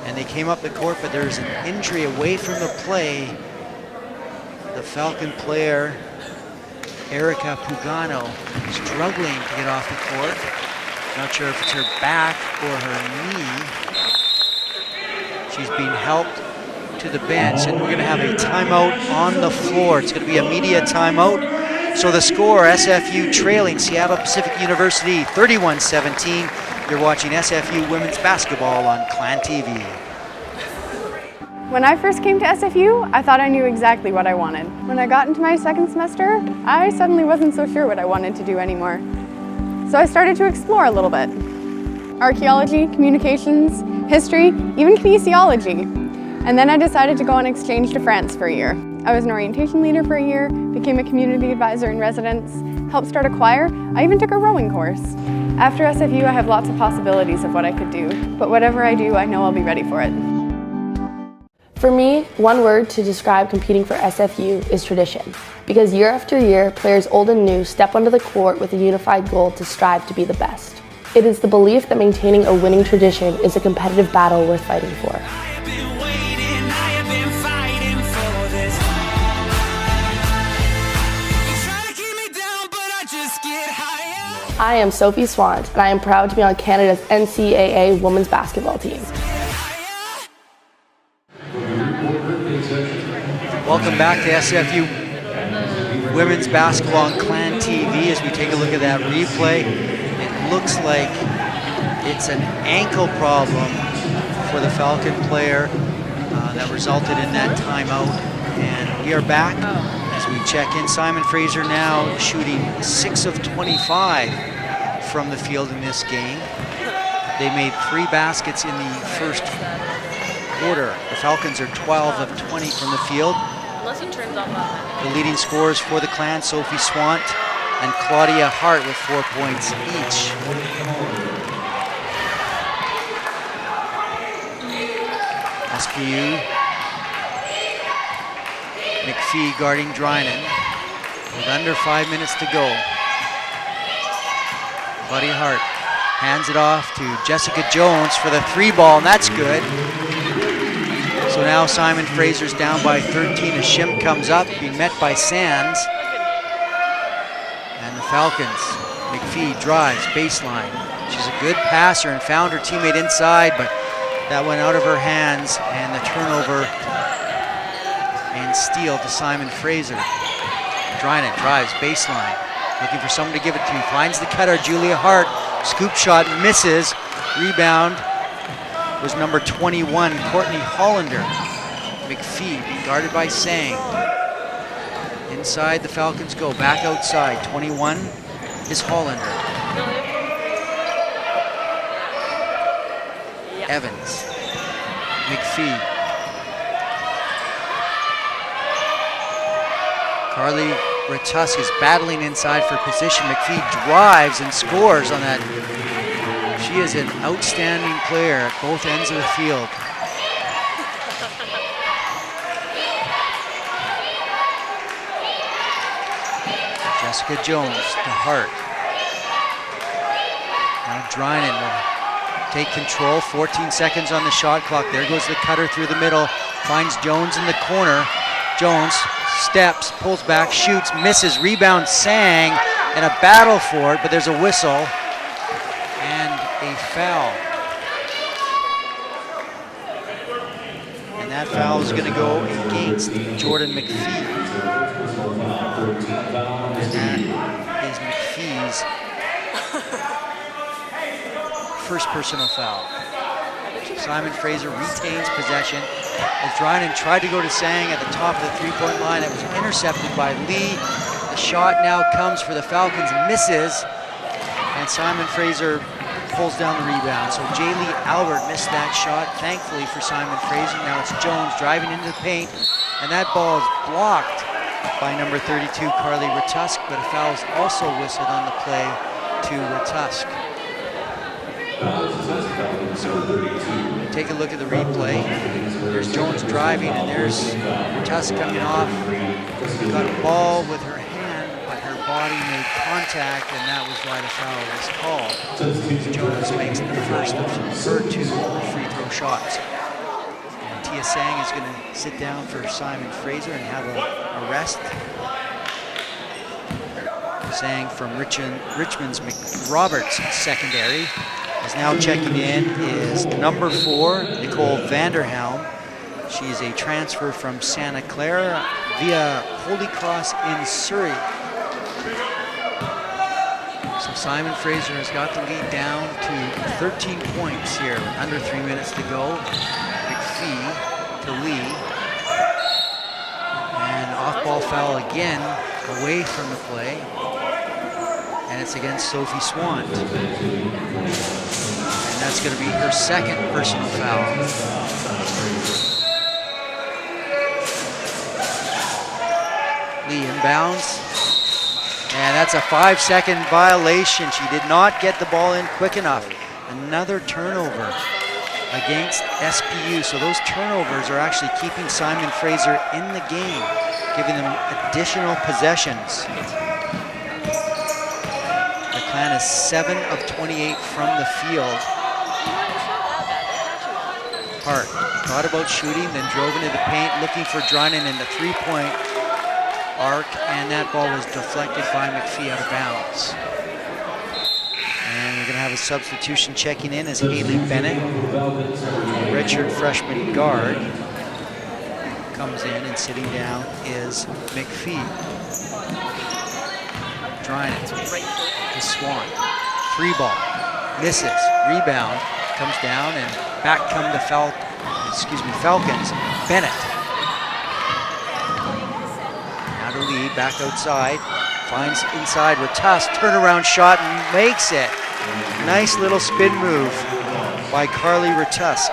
And they came up the court, but there's an injury away from the play. The Falcon player, Erica Pugano, struggling to get off the court. Not sure if it's her back or her knee. She's being helped to the bench, and we're going to have a timeout on the floor. It's going to be a media timeout. So the score, SFU trailing Seattle Pacific University 31-17. You're watching SFU women's basketball on Clan TV. When I first came to SFU, I thought I knew exactly what I wanted. When I got into my second semester, I suddenly wasn't so sure what I wanted to do anymore. So I started to explore a little bit. Archaeology, communications, history, even kinesiology. And then I decided to go on exchange to France for a year. I was an orientation leader for a year, became a community advisor in residence, helped start a choir. I even took a rowing course. After SFU, I have lots of possibilities of what I could do, but whatever I do, I know I'll be ready for it. For me, one word to describe competing for SFU is tradition. Because year after year, players old and new step onto the court with a unified goal to strive to be the best. It is the belief that maintaining a winning tradition is a competitive battle worth fighting for. I am Sophie Swant, and I am proud to be on Canada's NCAA women's basketball team. Welcome back to SFU women's basketball on Clan TV as we take a look at that replay. It looks like it's an ankle problem for the Falcon player that resulted in that timeout. And we are back as we check in. Simon Fraser now shooting 6 of 25 from the field in this game. They made 3 baskets in the first quarter. The Falcons are 12 of 20 from the field. The leading scorers for the Clan, Sophie Swant and Claudia Hart with 4 points each. SPU, McPhee guarding Drynan with under 5 minutes to go. Buddy Hart hands it off to Jessica Jones for the 3 ball, and that's good. So now Simon Fraser's down by 13 as Shim comes up, being met by Sands. And the Falcons, McPhee drives, baseline. She's a good passer and found her teammate inside, but that went out of her hands, and the turnover and steal to Simon Fraser. Drynan drives baseline, looking for someone to give it to. Finds the cutter, Julia Hart. Scoop shot misses. Rebound was number 21, Courtney Hollander. McPhee guarded by Sang. Inside the Falcons go, back outside. 21 is Hollander. Evans. McPhee. Carly Ratusk is battling inside for position. McPhee drives and scores on that. She is an outstanding player at both ends of the field. Jessica Jones to Hart. Now Drynan will take control. 14 seconds on the shot clock. There goes the cutter through the middle. Finds Jones in the corner. Jones steps, pulls back, shoots, misses. Rebound Sang, and a battle for it, but there's a whistle and a foul. And that foul is going to go against Jordan McPhee. And that is McPhee's first personal foul. Simon Fraser retains possession as Drynan tried to go to Sang at the top of the three-point line. It was intercepted by Lee. The shot now comes for the Falcons, misses, and Simon Fraser pulls down the rebound. So Jaylee Albert missed that shot, thankfully for Simon Fraser. Now it's Jones driving into the paint, and that ball is blocked by number 32, Carly Ratusk, but a foul is also whistled on the play to Ratusk. Take a look at the replay. There's Jones driving, and there's Ratusk coming off. Got a ball with her hand, but her body made contact, and that was why the foul was called. Jones makes the first of her 2 free throw shots. And Tia Sang is going to sit down for Simon Fraser and have a rest. Sang from Richmond's McRoberts secondary. Is now checking in is number 4, Nicole Vanderhelm. She is a transfer from Santa Clara via Holy Cross in Surrey. So Simon Fraser has got the lead down to 13 points here, under 3 minutes to go. McPhee to Lee. And off-ball foul again, away from the play. And it's against Sophie Swant. And that's going to be her second personal foul. Lee inbounds. And that's a 5-second violation. She did not get the ball in quick enough. Another turnover against SPU. So those turnovers are actually keeping Simon Fraser in the game, giving them additional possessions. The Clan is 7 of 28 from the field. Hart thought about shooting, then drove into the paint, looking for Drynan in the three-point arc, and that ball was deflected by McPhee out of bounds. And we're going to have a substitution checking in as Haley Bennett, redshirt freshman guard, comes in, and sitting down is McPhee. Drynan to Swan. Free ball. Misses. Rebound. Comes down, and back come the Falcons. Bennett. Now to lead. Back outside. Finds inside Ratusk. Turnaround shot and makes it. Nice little spin move by Carly Ratusk.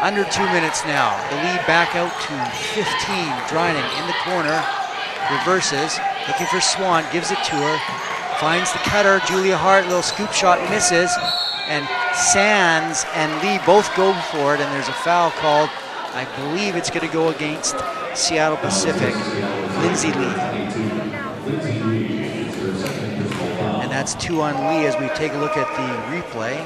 Under 2 minutes now. The lead back out to 15. Drynan in the corner. Reverses. Looking for Swan, gives it to her, finds the cutter, Julia Hart, little scoop shot, misses, and Sands and Lee both go for it, and there's a foul called. I believe it's going to go against Seattle Pacific, Lindsay Lee. And that's 2 on Lee as we take a look at the replay.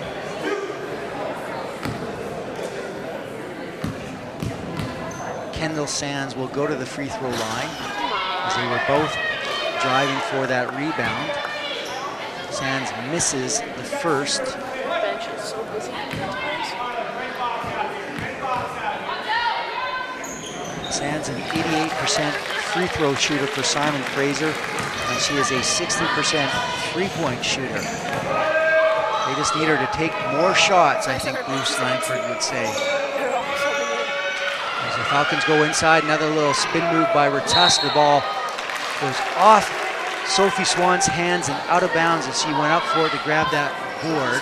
Kendall Sands will go to the free throw line as they were both driving for that rebound. Sands misses the first. Sands an 88% free throw shooter for Simon Fraser, and she is a 60% three-point shooter. They just need her to take more shots, I think Bruce Langford would say. As the Falcons go inside, another little spin move by Ratus. The ball goes off Sophie Swan's hands and out of bounds as she went up for it to grab that board.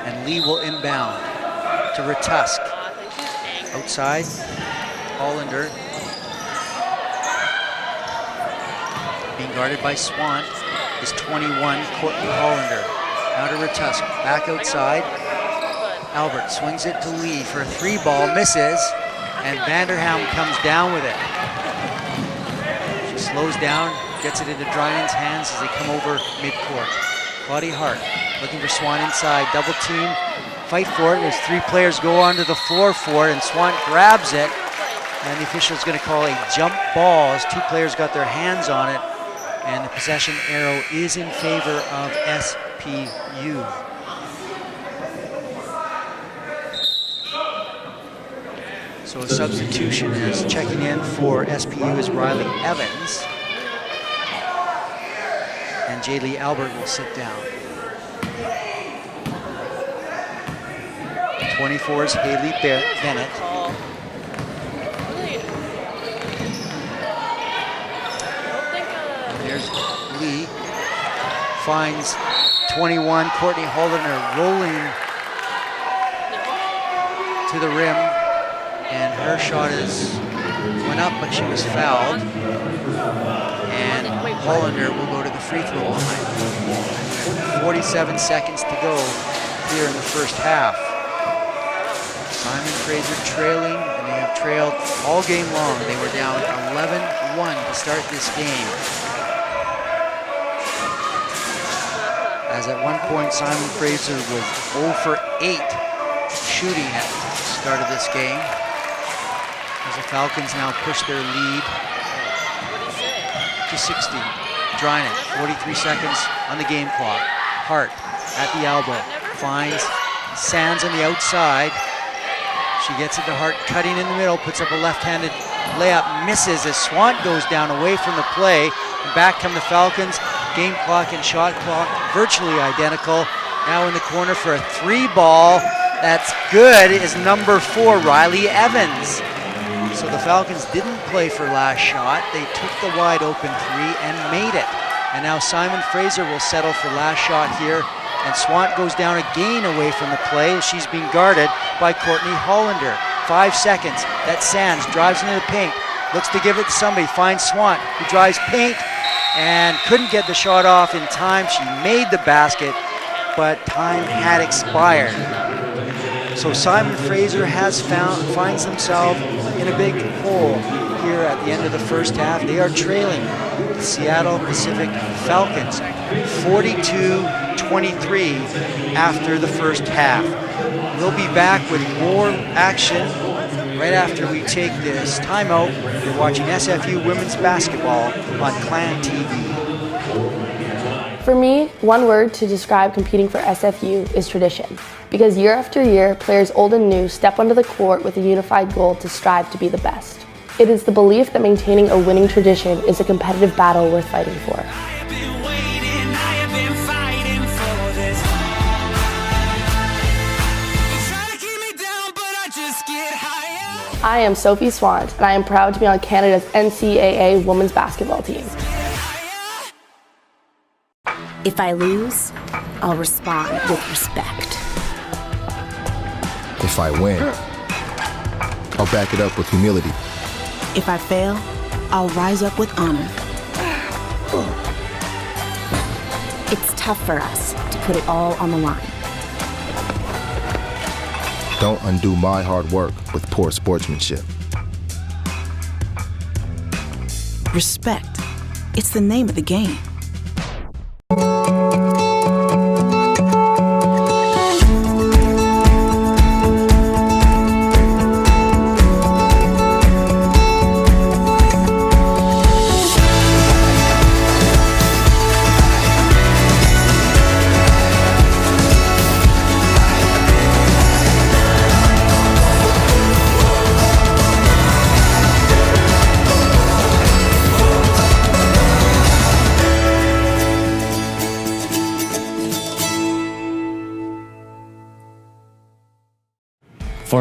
And Lee will inbound to Ratus. Outside, Hollander being guarded by Swan is 21, Courtney Hollander. Now to Ratus, back outside. Albert swings it to Lee for a three ball, misses, and Vanderham comes down with it. She slows down, gets it into Drynan's hands as they come over midcourt. Claudia Hart looking for Swan inside, double team, fight for it. There's three players go onto the floor for it, and Swan grabs it, and the official's going to call a jump ball as two players got their hands on it, and the possession arrow is in favor of SPU. So a substitution is checking in for SPU is Riley Evans, and Jaylee Albert will sit down. 24 is Haley Bennett. And there's Lee. Finds 21, Courtney Hollander rolling to the rim. And her shot went up, but she was fouled. And Hollander will go to the free throw line. 47 seconds to go here in the first half. Simon Fraser trailing, and they have trailed all game long. They were down 11-1 to start this game. As at one point, Simon Fraser was 0 for 8 shooting at the start of this game. As the Falcons now push their lead to 60. Drynan, 43 seconds on the game clock. Hart at the elbow, finds Sands on the outside. She gets it to Hart, cutting in the middle, puts up a left-handed layup, misses as Swan goes down away from the play. And back come the Falcons. Game clock and shot clock virtually identical. Now in the corner for a three ball. That's good, is number 4, Riley Evans. So the Falcons didn't play for last shot. They took the wide open three and made it. And now Simon Fraser will settle for last shot here. And Swant goes down again away from the play. She's being guarded by Courtney Hollander. 5 seconds. That's Sands, drives into the paint. Looks to give it to somebody, finds Swant, who drives paint and couldn't get the shot off in time. She made the basket, but time had expired. So Simon Fraser finds himself in a big hole here at the end of the first half. They are trailing the Seattle Pacific Falcons 42-23 after the first half. We'll be back with more action right after we take this timeout. You're watching SFU Women's Basketball on Clan TV. For me, one word to describe competing for SFU is tradition. Because year after year, players old and new step onto the court with a unified goal to strive to be the best. It is the belief that maintaining a winning tradition is a competitive battle worth fighting for. I am Sophie Swant, and I am proud to be on Canada's NCAA women's basketball team. If I lose, I'll respond with respect. If I win, I'll back it up with humility. If I fail, I'll rise up with honor. It's tough for us to put it all on the line. Don't undo my hard work with poor sportsmanship. Respect. It's the name of the game.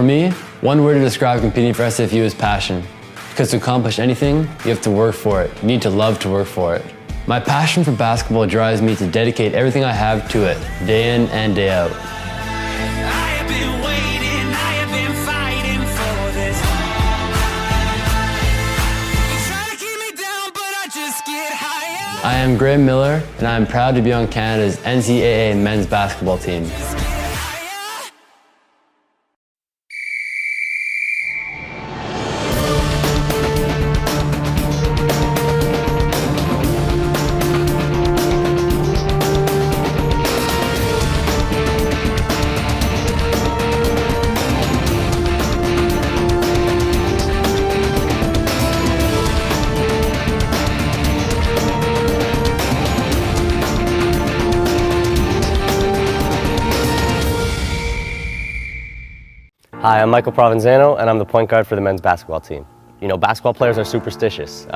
me, one word to describe competing for SFU is passion. Because to accomplish anything, you have to work for it. You need to love to work for it. My passion for basketball drives me to dedicate everything I have to it, day in and day out. I am Graham Miller, and I am proud to be on Canada's NCAA men's basketball team. Hi, I'm Michael Provenzano, and I'm the point guard for the men's basketball team. You know, basketball players are superstitious.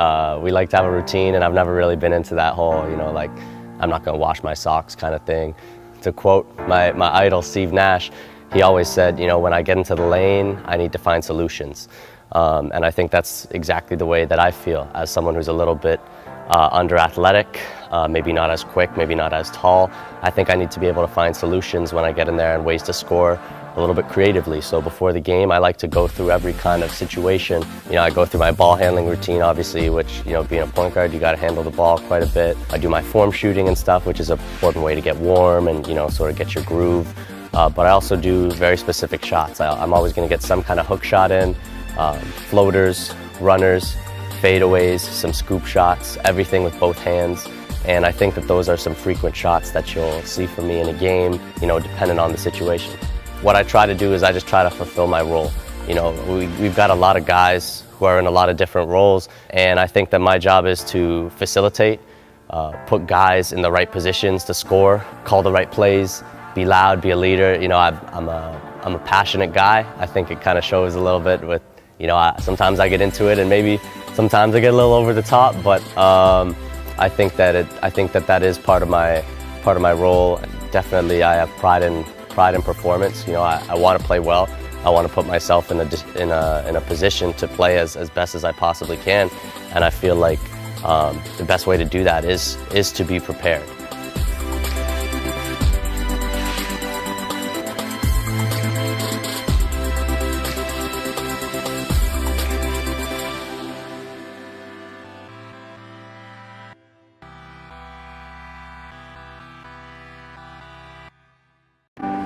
We like to have a routine, and I've never really been into that whole, like, I'm not gonna wash my socks kind of thing. To quote my idol, Steve Nash, he always said, when I get into the lane, I need to find solutions. And I think that's exactly the way that I feel as someone who's a little bit under athletic, maybe not as quick, maybe not as tall. I think I need to be able to find solutions when I get in there and ways to score a little bit creatively. So before the game, I like to go through every kind of situation. I go through my ball handling routine, obviously, which, being a point guard, you got to handle the ball quite a bit. I do my form shooting and stuff, which is an important way to get warm and, sort of get your groove. But I also do very specific shots. I'm always going to get some kind of hook shot in, floaters, runners, fadeaways, some scoop shots, everything with both hands. And I think that those are some frequent shots that you'll see from me in a game, depending on the situation. What I try to do is I just try to fulfill my role. We've got a lot of guys who are in a lot of different roles, and I think that my job is to facilitate, put guys in the right positions to score, call the right plays, be loud, be a leader. I'm a passionate guy. I think it kind of shows a little bit with, sometimes I get into it, and maybe sometimes I get a little over the top, but I think that is part of my role. Definitely, I have pride in performance. I want to play well. I want to put myself in a position to play as best as I possibly can, and I feel like the best way to do that is to be prepared.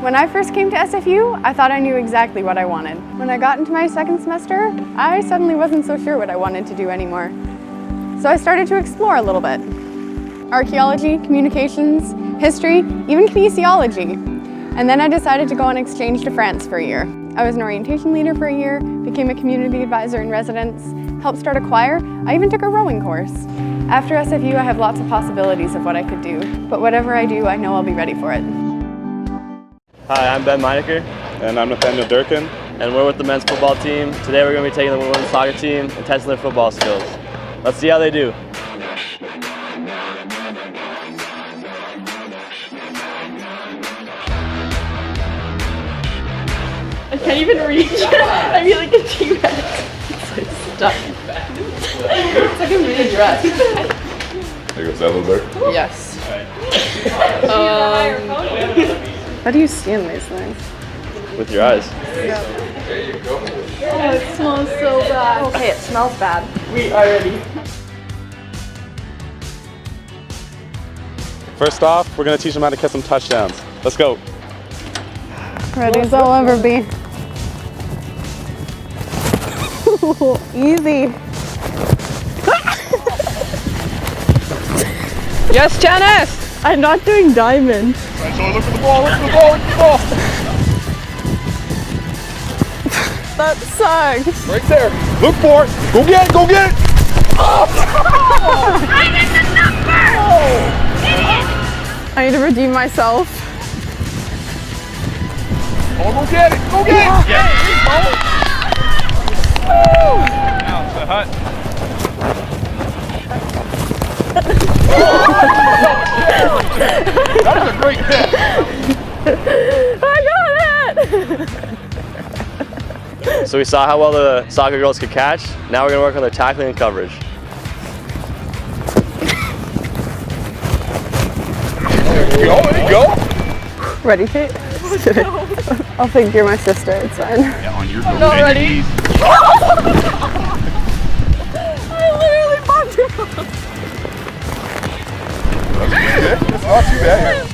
When I first came to SFU, I thought I knew exactly what I wanted. When I got into my second semester, I suddenly wasn't so sure what I wanted to do anymore. So I started to explore a little bit. Archaeology, communications, history, even kinesiology. And then I decided to go on exchange to France for a year. I was an orientation leader for a year, became a community advisor in residence, helped start a choir. I even took a rowing course. After SFU, I have lots of possibilities of what I could do, but whatever I do, I know I'll be ready for it. Hi, I'm Ben Meinecker. And I'm Nathaniel Durkin. And we're with the men's football team. Today we're going to be taking the women's soccer team and testing their football skills. Let's see how they do. I can't even reach. I feel like a T-Rex. It's like stuck. It's like a mini dress. There goes that little bit. Yes. How do you stand these things? With your eyes. Yeah. There you go. Oh, it smells so bad. Okay, it smells bad. We are ready. First off, we're going to teach them how to catch some touchdowns. Let's go. Ready as I'll ever be. Easy. Yes, tennis! I'm not doing diamond. Right, so look for the ball, look for the ball, look for the ball. That sucks. Right there. Look for it. Go get it, go get it. Oh! I get the number! I need to redeem myself. Oh, go get it, go get it. Yeah. Now it's the hut. That was a great catch. I got it! So we saw how well the soccer girls could catch. Now we're going to work on their tackling and coverage. There you go, there you go. Ready, Kate? I'll think you're my sister, it's fine. Yeah, on your I'm not ready. I literally popped him off. That's not too bad.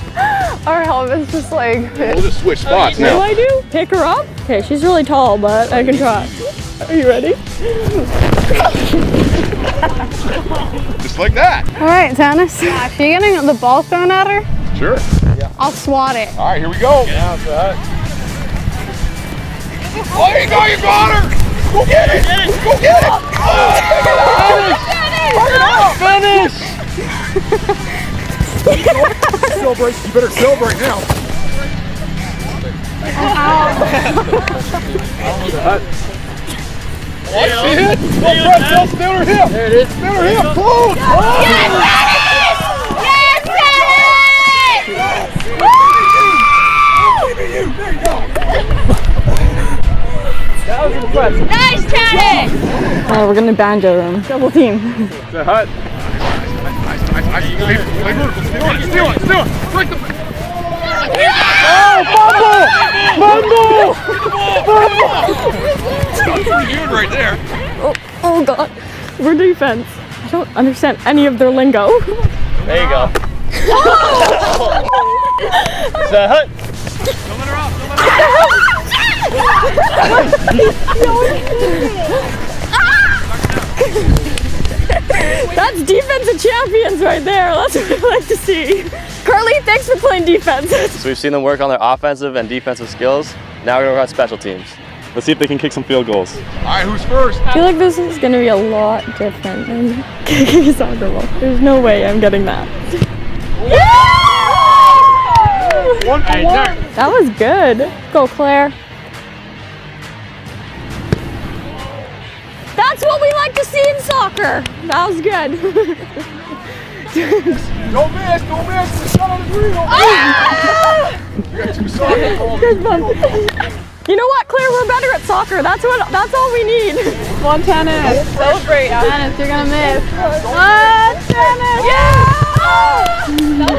Our helmet's just like... We'll just switch spots now. What do I do? Pick her up? Okay, she's really tall, but I can try. Are you ready? Just like that. All right, Tannis. If you're getting the ball thrown at her, Sure. I'll swat it. All right, here we go. Yeah, that's right. Oh, there you go, you got her. Go get it. Go get it. Finish. Celebrate. You better celebrate now. See it? Well, Brett, still her hip. There it is. Still her hip. Close. Yes, That was impressive. Nice, Tannis! Oh, we're gonna banjo them. Double team. The hut. Nice. Stay vertical. Steal it. Break the... Oh, fumble! That's pretty good right there. Oh God, we're defense. I don't understand any of their lingo. There you go. It's a hut. Don't let her off. That's defensive champions right there. That's what I like to see. Carly, thanks for playing defense. So we've seen them work on their offensive and defensive skills. Now we're going to work on special teams. Let's see if they can kick some field gols. All right, who's first? I feel like this is going to be a lot different than kicking a soccer ball. There's no way I'm getting that. Yeah! 1 for 1. That was good. Go, Claire. That's what we like to see in soccer. That was good. Don't miss. It's not on the green. You got 2 soccer balls. You know what, Claire? We're better at soccer. That's all we need. Come on, Tannis. Celebrate. Tannis, you're gonna miss. Come on, Tannis. Yeah! That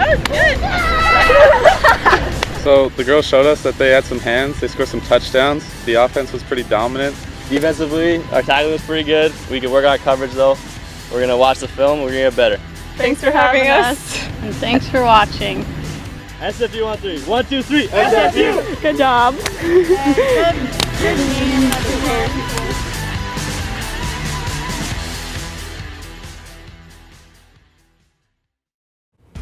was good. So the girls showed us that they had some hands. They scored some touchdowns. The offense was pretty dominant. Defensively, our tackling was pretty good. We could work on our coverage though. We're going to watch the film. We're going to get better. Thanks for having us. And thanks for watching. SFU on 3. 1, 2, 3. SFU! Good job.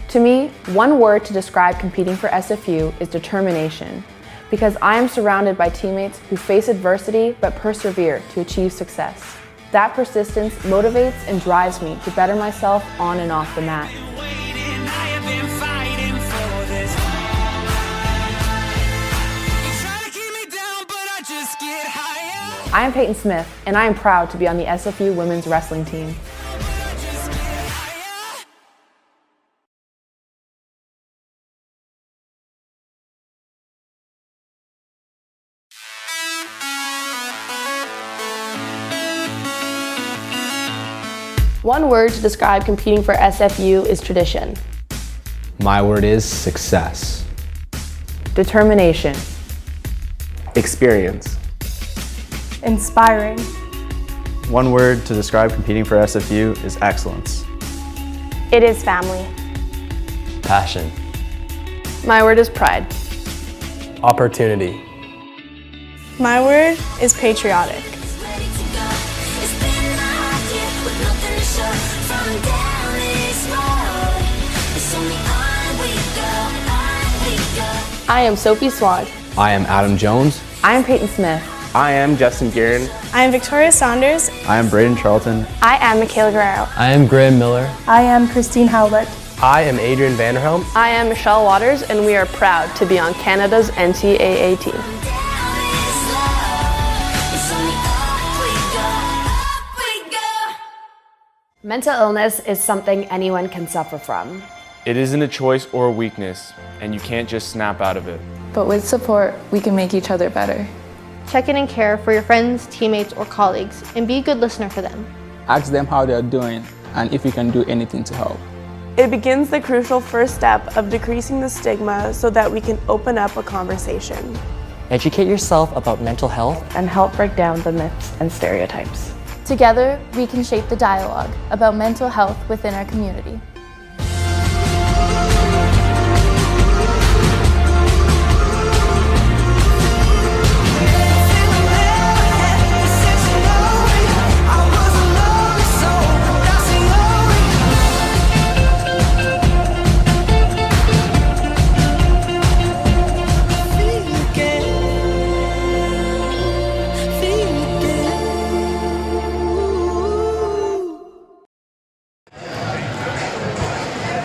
To me, one word to describe competing for SFU is determination, because I am surrounded by teammates who face adversity but persevere to achieve success. That persistence motivates and drives me to better myself on and off the mat. I am Peyton Smith, and I am proud to be on the SFU women's wrestling team. One word to describe competing for SFU is tradition. My word is success. Determination. Experience. Inspiring. One word to describe competing for SFU is excellence. It is family. Passion. My word is pride. Opportunity. My word is patriotic. I am Sophie Swad. I am Adam Jones. I am Peyton Smith. I am Justin Guerin. I am Victoria Saunders. I am Braden Charlton. I am Michaela Guerrero. I am Graham Miller. I am Christine Howlett. I am Adrian Vanderhelm. I am Michelle Waters, and we are proud to be on Canada's NCAA team. Mental illness is something anyone can suffer from. It isn't a choice or a weakness, and you can't just snap out of it. But with support, we can make each other better. Check in and care for your friends, teammates, or colleagues, and be a good listener for them. Ask them how they are doing and if you can do anything to help. It begins the crucial first step of decreasing the stigma so that we can open up a conversation. Educate yourself about mental health and help break down the myths and stereotypes. Together, we can shape the dialogue about mental health within our community.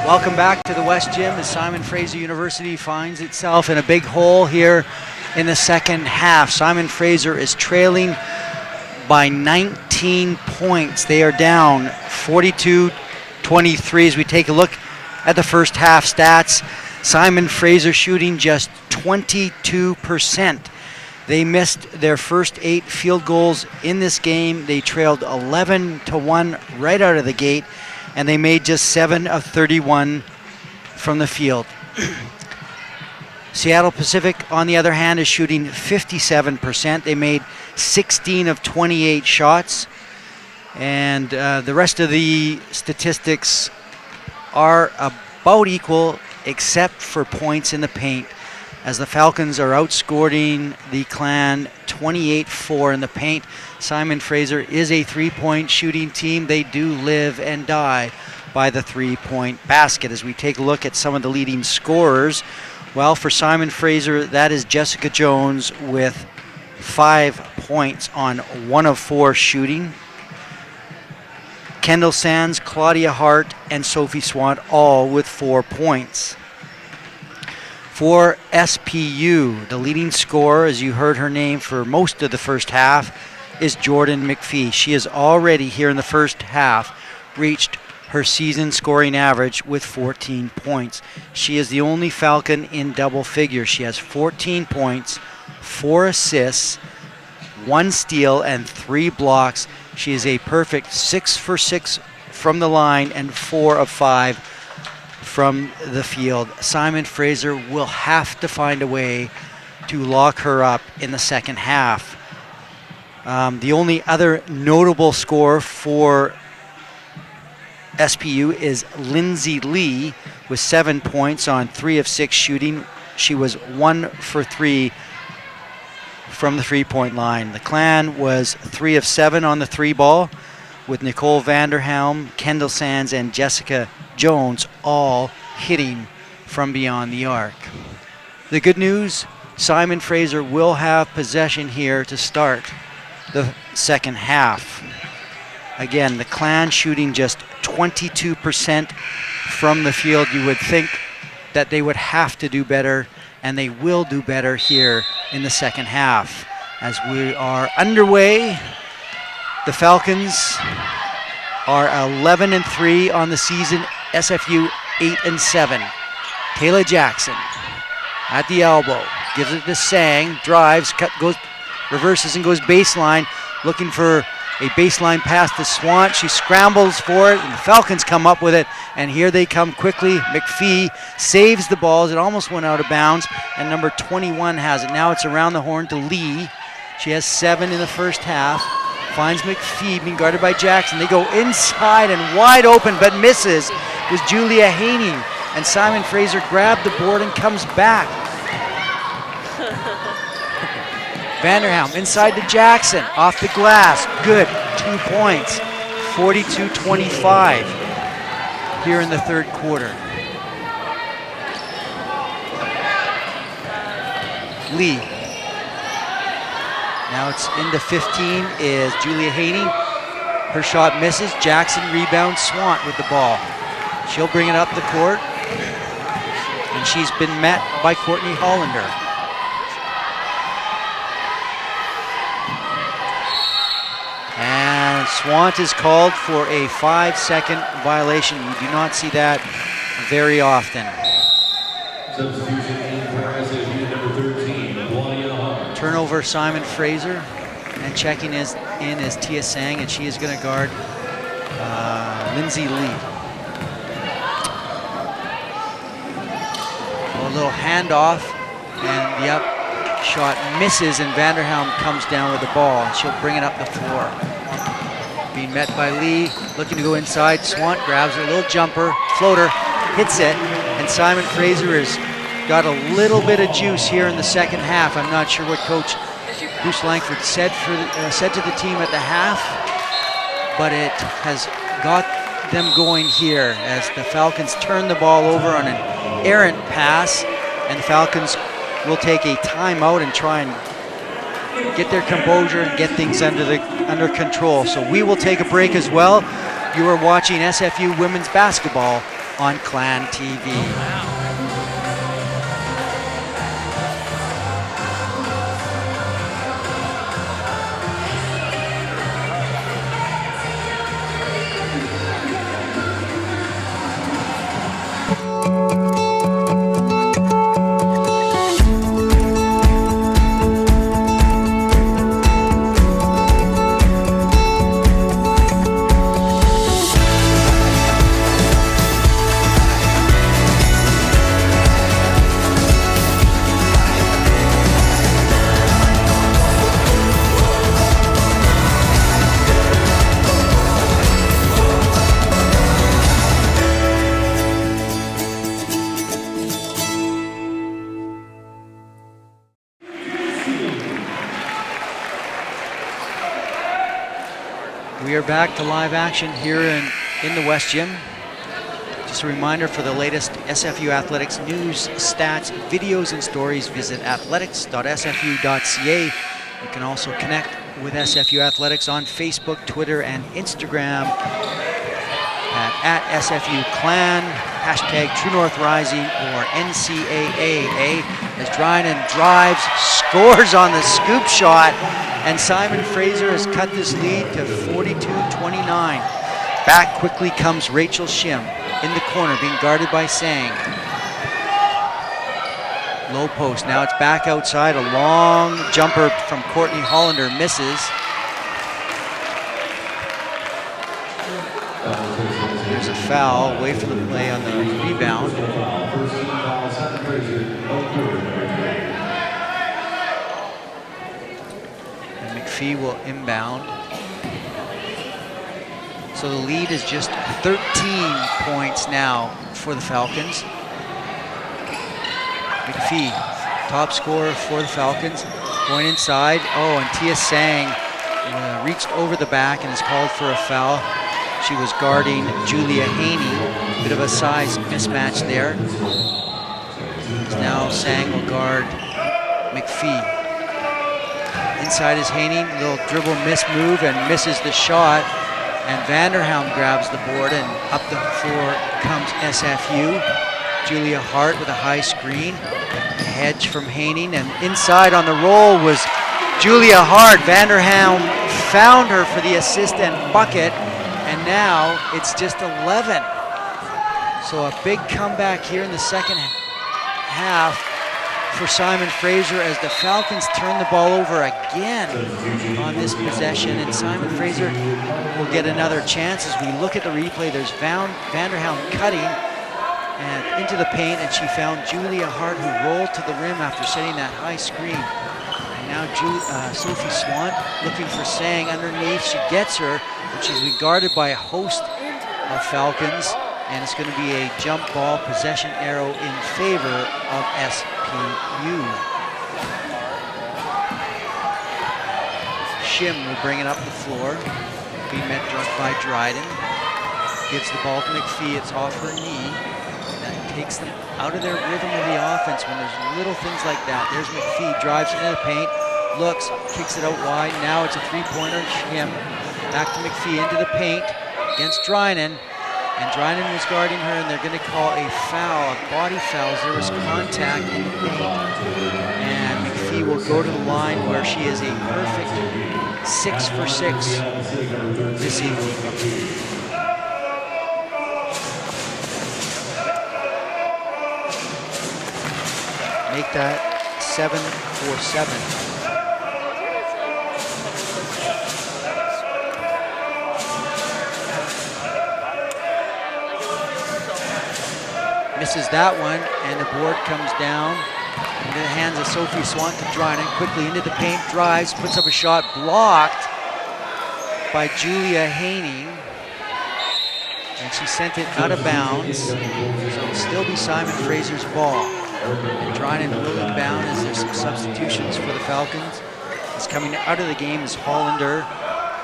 Welcome back to the West Gym as Simon Fraser University finds itself in a big hole here in the second half. Simon Fraser is trailing by 19 points. They are down 42-23 as we take a look at the first half stats. Simon Fraser shooting just 22%. They missed their first 8 field goals in this game. They trailed 11-1 right out of the gate, and they made just 7 of 31 from the field. Seattle Pacific, on the other hand, is shooting 57%. They made 16 of 28 shots, and the rest of the statistics are about equal except for points in the paint, as the Falcons are outscoring the Clan 28-4 in the paint. Simon Fraser is a three-point shooting team. They do live and die by the three-point basket. As we take a look at some of the leading scorers, well, for Simon Fraser, that is Jessica Jones with 5 points on 1 of 4 shooting. Kendall Sands, Claudia Hart, and Sophie Swant all with 4 points. For SPU, the leading scorer, as you heard her name for most of the first half, is Jordan McPhee. She has already, here in the first half, reached her season scoring average with 14 points. She is the only Falcon in double figures. She has 14 points, 4 assists, 1 steal, and 3 blocks. She is a perfect 6 for 6 from the line and 4 of 5 from the field. Simon Fraser will have to find a way to lock her up in the second half. The only other notable score for SPU is Lindsay Lee with 7 points on 3 of 6 shooting. She was 1 for 3 from the three-point line. The Clan was 3 of 7 on the 3 ball, with Nicole Vanderhelm, Kendall Sands, and Jessica Jones all hitting from beyond the arc. The good news, Simon Fraser will have possession here to start the second half. Again, the Clan shooting just 22% from the field. You would think that they would have to do better, and they will do better here in the second half. As we are underway, the Falcons are 11-3 on the season. SFU 8-7. Kayla Jackson at the elbow, gives it to Sang, drives, goes, reverses and goes baseline, looking for a baseline pass to Swant. She scrambles for it, and the Falcons come up with it, and here they come quickly. McPhee saves the ball as it almost went out of bounds, and number 21 has it. Now it's around the horn to Lee. She has 7 in the first half. Finds McPhee being guarded by Jackson. They go inside and wide open, but misses. It was Julia Haney, and Simon Fraser grabbed the board and comes back. Vanderhelm inside to Jackson, off the glass, good, 2 points, 42-25 here in the third quarter. Lee. Now it's into 15 is Julia Haney. Her shot misses. Jackson rebounds. Swant with the ball. She'll bring it up the court. And she's been met by Courtney Hollander. And Swant is called for a 5-second violation. You do not see that very often. Turnover over Simon Fraser, and checking in is Tia Sang, and she is going to guard Lindsay Lee. A little handoff, and the up shot misses, and Vanderhelm comes down with the ball, and she'll bring it up the floor. Being met by Lee, looking to go inside. Swant grabs her, a little jumper, floater, hits it, and Simon Fraser has got a little bit of juice here in the second half. I'm not sure what Coach Bruce Langford said to the team at the half, but it has got them going here as the Falcons turn the ball over on an errant pass, and the Falcons will take a timeout and try and get their composure and get things under control. So we will take a break as well. You are watching SFU women's basketball on Clan TV. We are back to live action here in the West Gym. Just a reminder, for the latest SFU Athletics news, stats, videos, and stories, visit athletics.sfu.ca. You can also connect with SFU Athletics on Facebook, Twitter, and Instagram at SFU Clan, hashtag True North Rising, or NCAA, as Drynan drives, scores on the scoop shot, and Simon Fraser has cut this lead to 42-29. Back quickly comes Rachel Shim in the corner, being guarded by Sang. Low post, now it's back outside, a long jumper from Courtney Hollander misses. There's a foul, away from the play on the rebound. And McPhee will inbound. So the lead is just 13 points now for the Falcons. McPhee, top scorer for the Falcons, going inside. Oh, and Tia Sang reached over the back and is called for a foul. She was guarding Julia Haney. Bit of a size mismatch there. Now Sang will guard McPhee. Inside is Haney, little dribble miss move, and misses the shot. And Vanderhelm grabs the board, and up the floor comes SFU. Julia Hart with a high screen. A hedge from Haney, and inside on the roll was Julia Hart. Vanderhelm found her for the assist and bucket. And now it's just 11. So a big comeback here in the second half for Simon Fraser as the Falcons turn the ball over again on this possession. And Simon Fraser will get another chance. As we look at the replay, there's Vanderhelm cutting and into the paint, and she found Julia Hart, who rolled to the rim after setting that high screen. And now Sophie Swant looking for Sang underneath. She gets her, but she's been guarded by a host of Falcons, and it's going to be a jump ball possession arrow in favor of SPU. Shim will bring it up the floor, being met by Dryden. Gives the ball to McPhee, it's off her knee. That takes them out of their rhythm of the offense when there's little things like that. There's McPhee, drives into the paint, looks, kicks it out wide. Now it's a three-pointer. Shim back to McPhee into the paint against Drynan. And Drynan was guarding her, and they're going to call a foul, a body foul, as there was contact in the paint. And McPhee will go to the line where she is a perfect 6 for 6 this evening. Make that 7 for 7. misses that one, and the board comes down into the hands of Sophie Swan to Dryden. Quickly into the paint, drives, puts up a shot, blocked by Julia Haney. And she sent it out of bounds. So it'll still be Simon Fraser's ball. And Dryden will inbound as there's some substitutions for the Falcons. Is coming out of the game is Hollander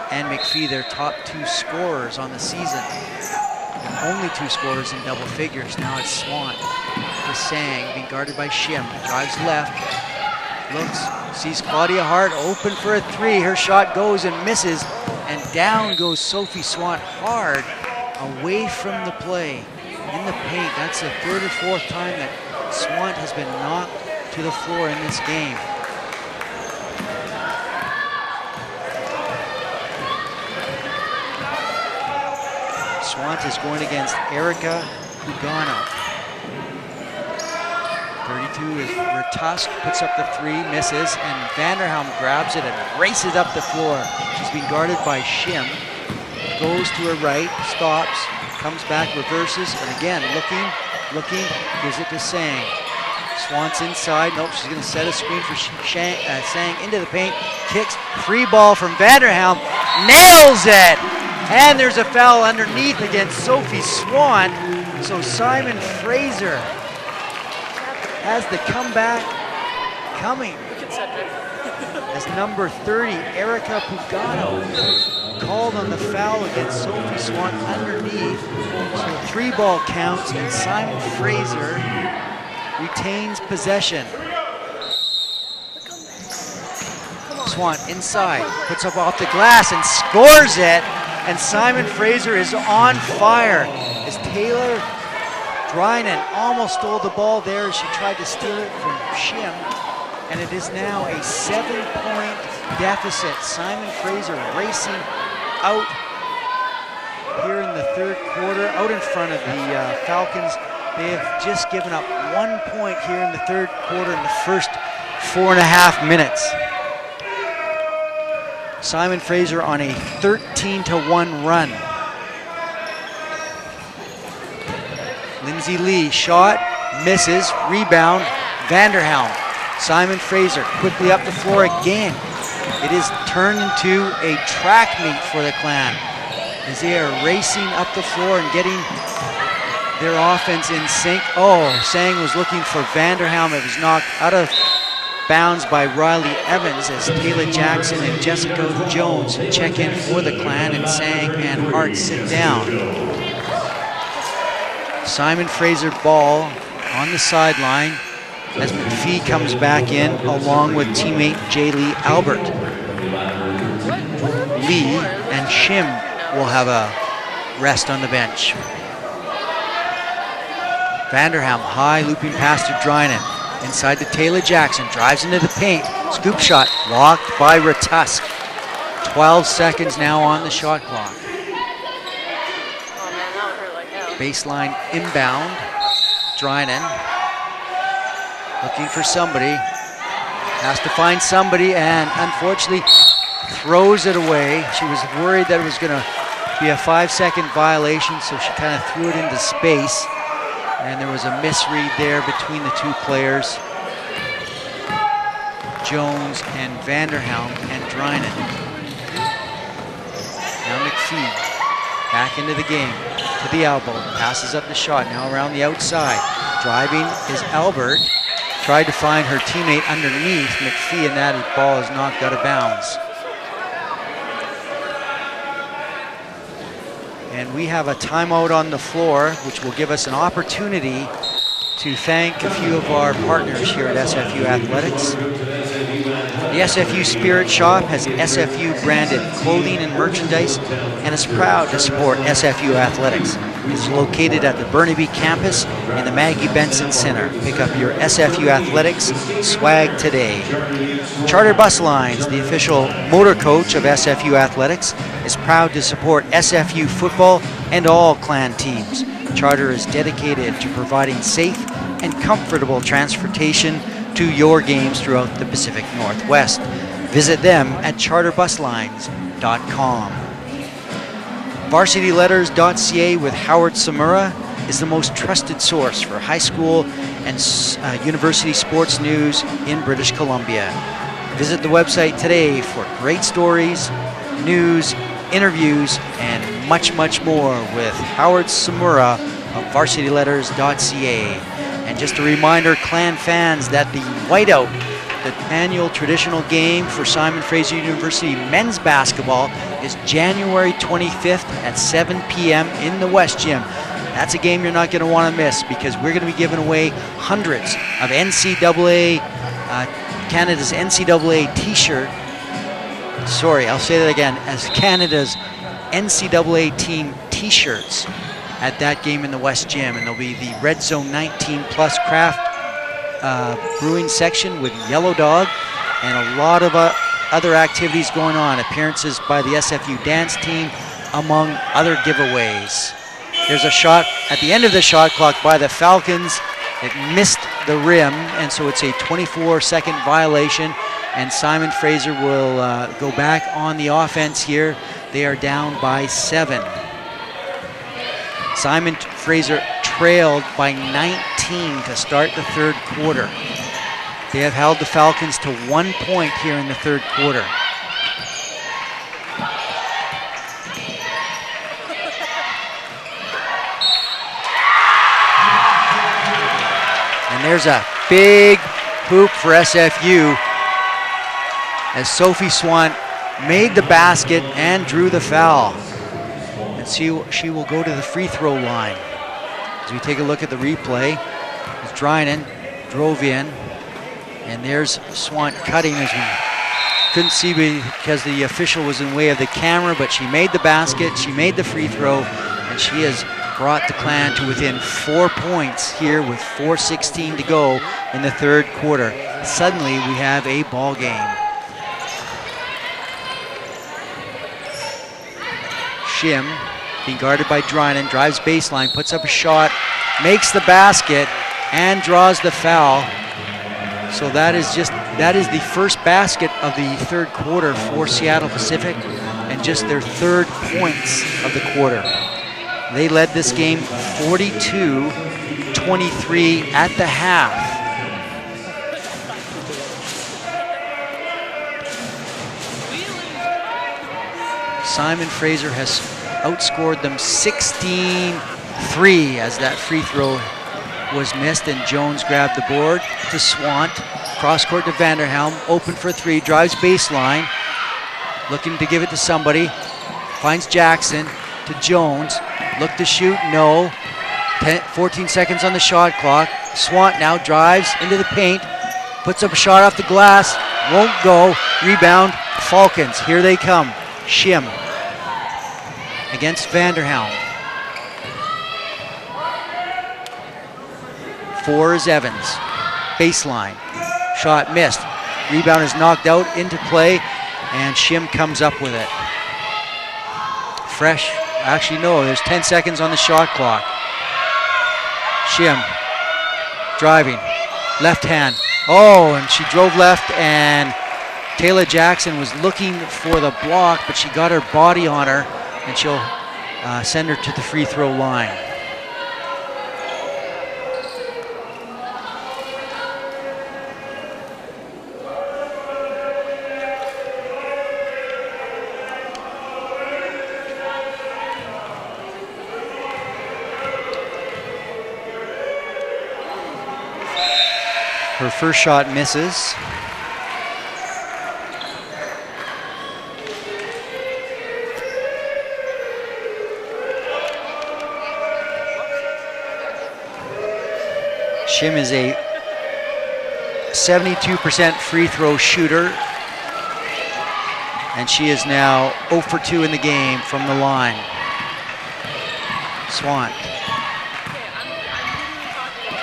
and McPhee, their top 2 scorers on the season. And only 2 scorers in double figures. Now it's Swan for Sang, being guarded by Shim. Drives left, looks, sees Claudia Hart open for a 3. Her shot goes and misses, and down goes Sophie Swan hard away from the play in the paint. That's the 3rd or 4th time that Swan has been knocked to the floor in this game. Swant is going against Erica Pugano. 32 is Ratusk, puts up the 3, misses, and Vanderhelm grabs it and races up the floor. She's being guarded by Shim. Goes to her right, stops, comes back, reverses, and again, looking, gives it to Sang. Swant's inside, nope, she's gonna set a screen for Sang into the paint, kicks, free ball from Vanderhelm, nails it! And there's a foul underneath against Sophie Swan. So Simon Fraser has the comeback coming. As number 30, Erica Pugano, called on the foul against Sophie Swan underneath. So 3 ball counts, and Simon Fraser retains possession. Swan inside, puts up off the glass and scores it. And Simon Fraser is on fire as Taylor Dryden almost stole the ball there as she tried to steal it from Shim. And it is now a 7-point deficit. Simon Fraser racing out here in the 3rd quarter, out in front of the Falcons. They have just given up 1 point here in the 3rd quarter in the first 4.5 minutes. Simon Fraser on a 13-1 run. Lindsay Lee, shot, misses, rebound, Vanderhelm. Simon Fraser quickly up the floor again. It is turned into a track meet for the Clan as they are racing up the floor and getting their offense in sync. Oh, Sang was looking for Vanderhelm. It was knocked out of bounds by Riley Evans as Taylor Jackson and Jessica Jones check in for the Clan, and Sang and Hart sit down. Simon Fraser ball on the sideline as McPhee comes back in along with teammate Jaylee Albert. Lee and Shim will have a rest on the bench. Vanderhelm, high looping pass to Dryden. Inside to Taylor Jackson, drives into the paint. Scoop shot, blocked by Ratusk. 12 seconds now on the shot clock. Baseline inbound. Dryden looking for somebody. Has to find somebody and unfortunately throws it away. She was worried that it was going to be a 5-second violation, so she kind of threw it into space. And there was a misread there between the 2 players, Jones and Vanderhelm and Dryden. Now McPhee back into the game to the elbow, passes up the shot, now around the outside. Driving is Albert, tried to find her teammate underneath McPhee, and that ball is knocked out of bounds. And we have a timeout on the floor, which will give us an opportunity to thank a few of our partners here at SFU Athletics. The SFU Spirit Shop has SFU branded clothing and merchandise and is proud to support SFU Athletics. It's located at the Burnaby campus in the Maggie Benson Center. Pick up your SFU Athletics swag today. Charter Bus Lines, the official motor coach of SFU Athletics, is proud to support SFU football and all Clan teams. Charter is dedicated to providing safe and comfortable transportation to your games throughout the Pacific Northwest. Visit them at charterbuslines.com. VarsityLetters.ca with Howard Samura is the most trusted source for high school and university sports news in British Columbia. Visit the website today for great stories, news, interviews, and much, much more with Howard Samura of varsityletters.ca. And just a reminder, Clan fans, that the Whiteout, the annual traditional game for Simon Fraser University men's basketball, is January 25th at 7 p.m. in the West Gym. That's a game you're not going to want to miss, because we're going to be giving away hundreds of NCAA, Canada's NCAA t-shirt. Sorry, I'll say that again, as Canada's NCAA team t-shirts at that game in the West Gym. And there'll be the Red Zone 19 Plus craft brewing section with Yellow Dog, and a lot of other activities going on, appearances by the SFU dance team, among other giveaways. There's a shot at the end of the shot clock by the Falcons. It missed the rim, and so it's a 24-second violation, and Simon Fraser will go back on the offense here. They are down by 7. Simon Fraser trailed by 19 to start the third quarter. They have held the Falcons to 1 point here in the third quarter. And there's a big hoop for SFU as Sophie Swan made the basket and drew the foul. And she will go to the free throw line. As we take a look at the replay, as Drynan drove in, and there's Swan cutting, as we couldn't see because the official was in the way of the camera, but she made the basket, she made the free throw, and she has brought the Clan to within 4 points here with 4:16 to go in the third quarter. Suddenly we have a ball game. Shim, being guarded by Drynan, drives baseline, puts up a shot, makes the basket, and draws the foul. So that is the first basket of the third quarter for Seattle Pacific, and just their third points of the quarter. They led this game 42-23 at the half. Simon Fraser has outscored them 16-3 as that free throw was missed, and Jones grabbed the board to Swant. Cross court to Vanderhelm, open for three, drives baseline, looking to give it to somebody. Finds Jackson to Jones, look to shoot, no. 14 seconds on the shot clock. Swant now drives into the paint, puts up a shot off the glass, won't go. Rebound, Falcons, here they come. Shim against Vanderhelm. 4 is Evans. Baseline. Shot missed. Rebound is knocked out into play, and Shim comes up with it. Fresh. Actually, no, there's 10 seconds on the shot clock. Shim driving. Left hand. Oh, and she drove left, and Taylor Jackson was looking for the block, but she got her body on her, and she'll send her to the free throw line. Her first shot misses. Shim is a 72% free throw shooter, and she is now 0 for 2 in the game from the line. Swan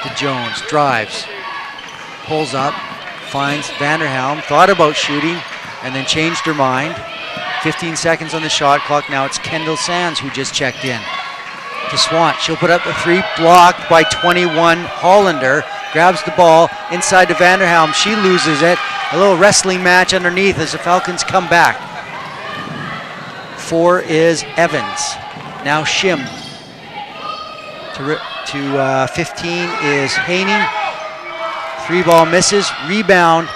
to Jones, drives, pulls up, finds Vanderhelm, thought about shooting, and then changed her mind. 15 seconds on the shot clock. Now it's Kendall Sands who just checked in. To Swan, she'll put up a three, blocked by 21 Hollander, grabs the ball inside to Vanderhelm, she loses it. A little wrestling match underneath as the Falcons come back. 4 is Evans. Now Shim to 15 is Haney. 3-ball misses, rebound,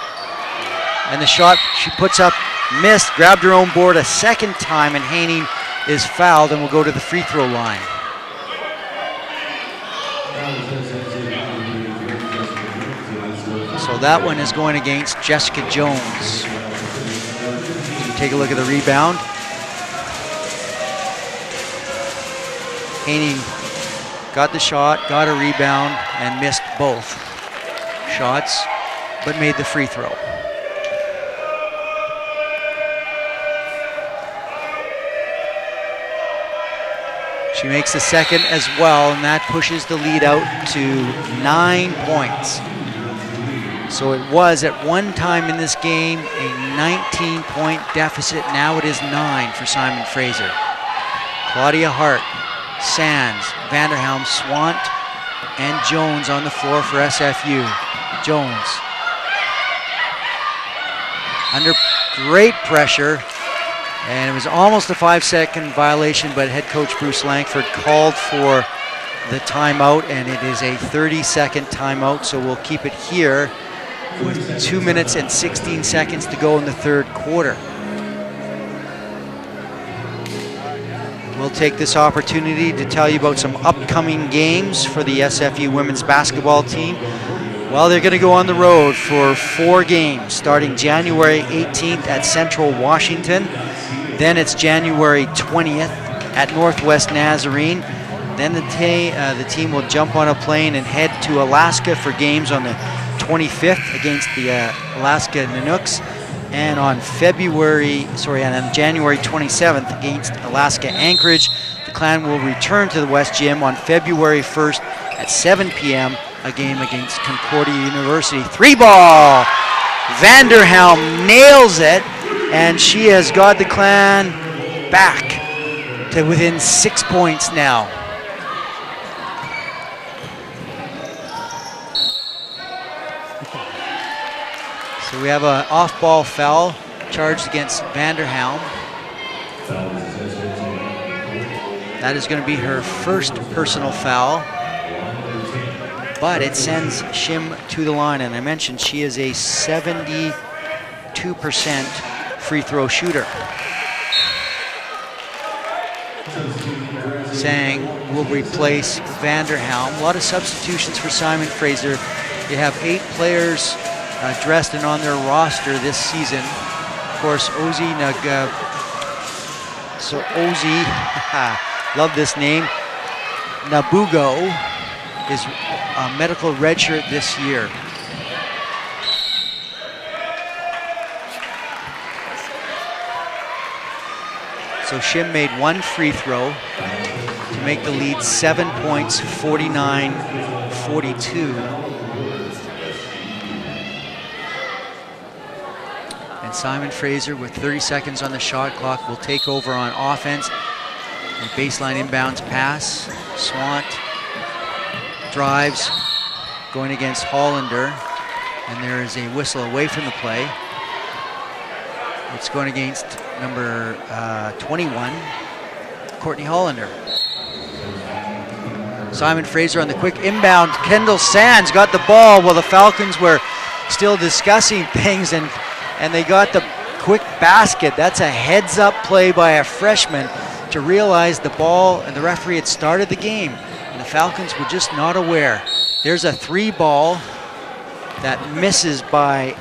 and the shot she puts up missed, grabbed her own board a second time, and Haney is fouled and will go to the free throw line. So that one is going against Jessica Jones. Take a look at the rebound. Haney got the shot, got a rebound, and missed both shots, but made the free throw. She makes the second as well, and that pushes the lead out to 9 points. So it was at one time in this game a 19-point deficit. Now it is 9 for Simon Fraser. Claudia Hart, Sands, Vanderhelm, Swant, and Jones on the floor for SFU. Jones under great pressure, and it was almost a 5-second violation, but head coach Bruce Langford called for the timeout, and it is a 30-second timeout, so we'll keep it here with 2 minutes and 16 seconds to go in the third quarter. We'll take this opportunity to tell you about some upcoming games for the SFU women's basketball team. Well, they're going to go on the road for 4 games, starting January 18th at Central Washington. Then it's January 20th at Northwest Nazarene. Then the team will jump on a plane and head to Alaska for games on the 25th against the Alaska Nanooks, and on January 27th against Alaska Anchorage. The Clan will return to the West Gym on February 1st at 7 p.m. a game against Concordia University. 3-ball! Vanderhelm nails it, and she has got the Clan back to within 6 points now. So we have an off-ball foul charged against Vanderhelm. That is going to be her first personal foul, but it sends Shim to the line, and I mentioned she is a 72% free throw shooter. Sang will replace Vanderhelm. A lot of substitutions for Simon Fraser. You have 8 players dressed and on their roster this season. Of course, Ozzy love this name, Nabugo is a medical redshirt this year. So Shim made 1 free throw to make the lead 7 points, 49-42. Simon Fraser, with 30 seconds on the shot clock, will take over on offense. And baseline inbounds pass. Swant drives, going against Hollander, and there is a whistle away from the play. It's going against number 21, Courtney Hollander. Simon Fraser on the quick inbound. Kendall Sands got the ball while the Falcons were still discussing things, and they got the quick basket. That's a heads-up play by a freshman to realize the ball and the referee had started the game, and the Falcons were just not aware. There's a 3-ball that misses by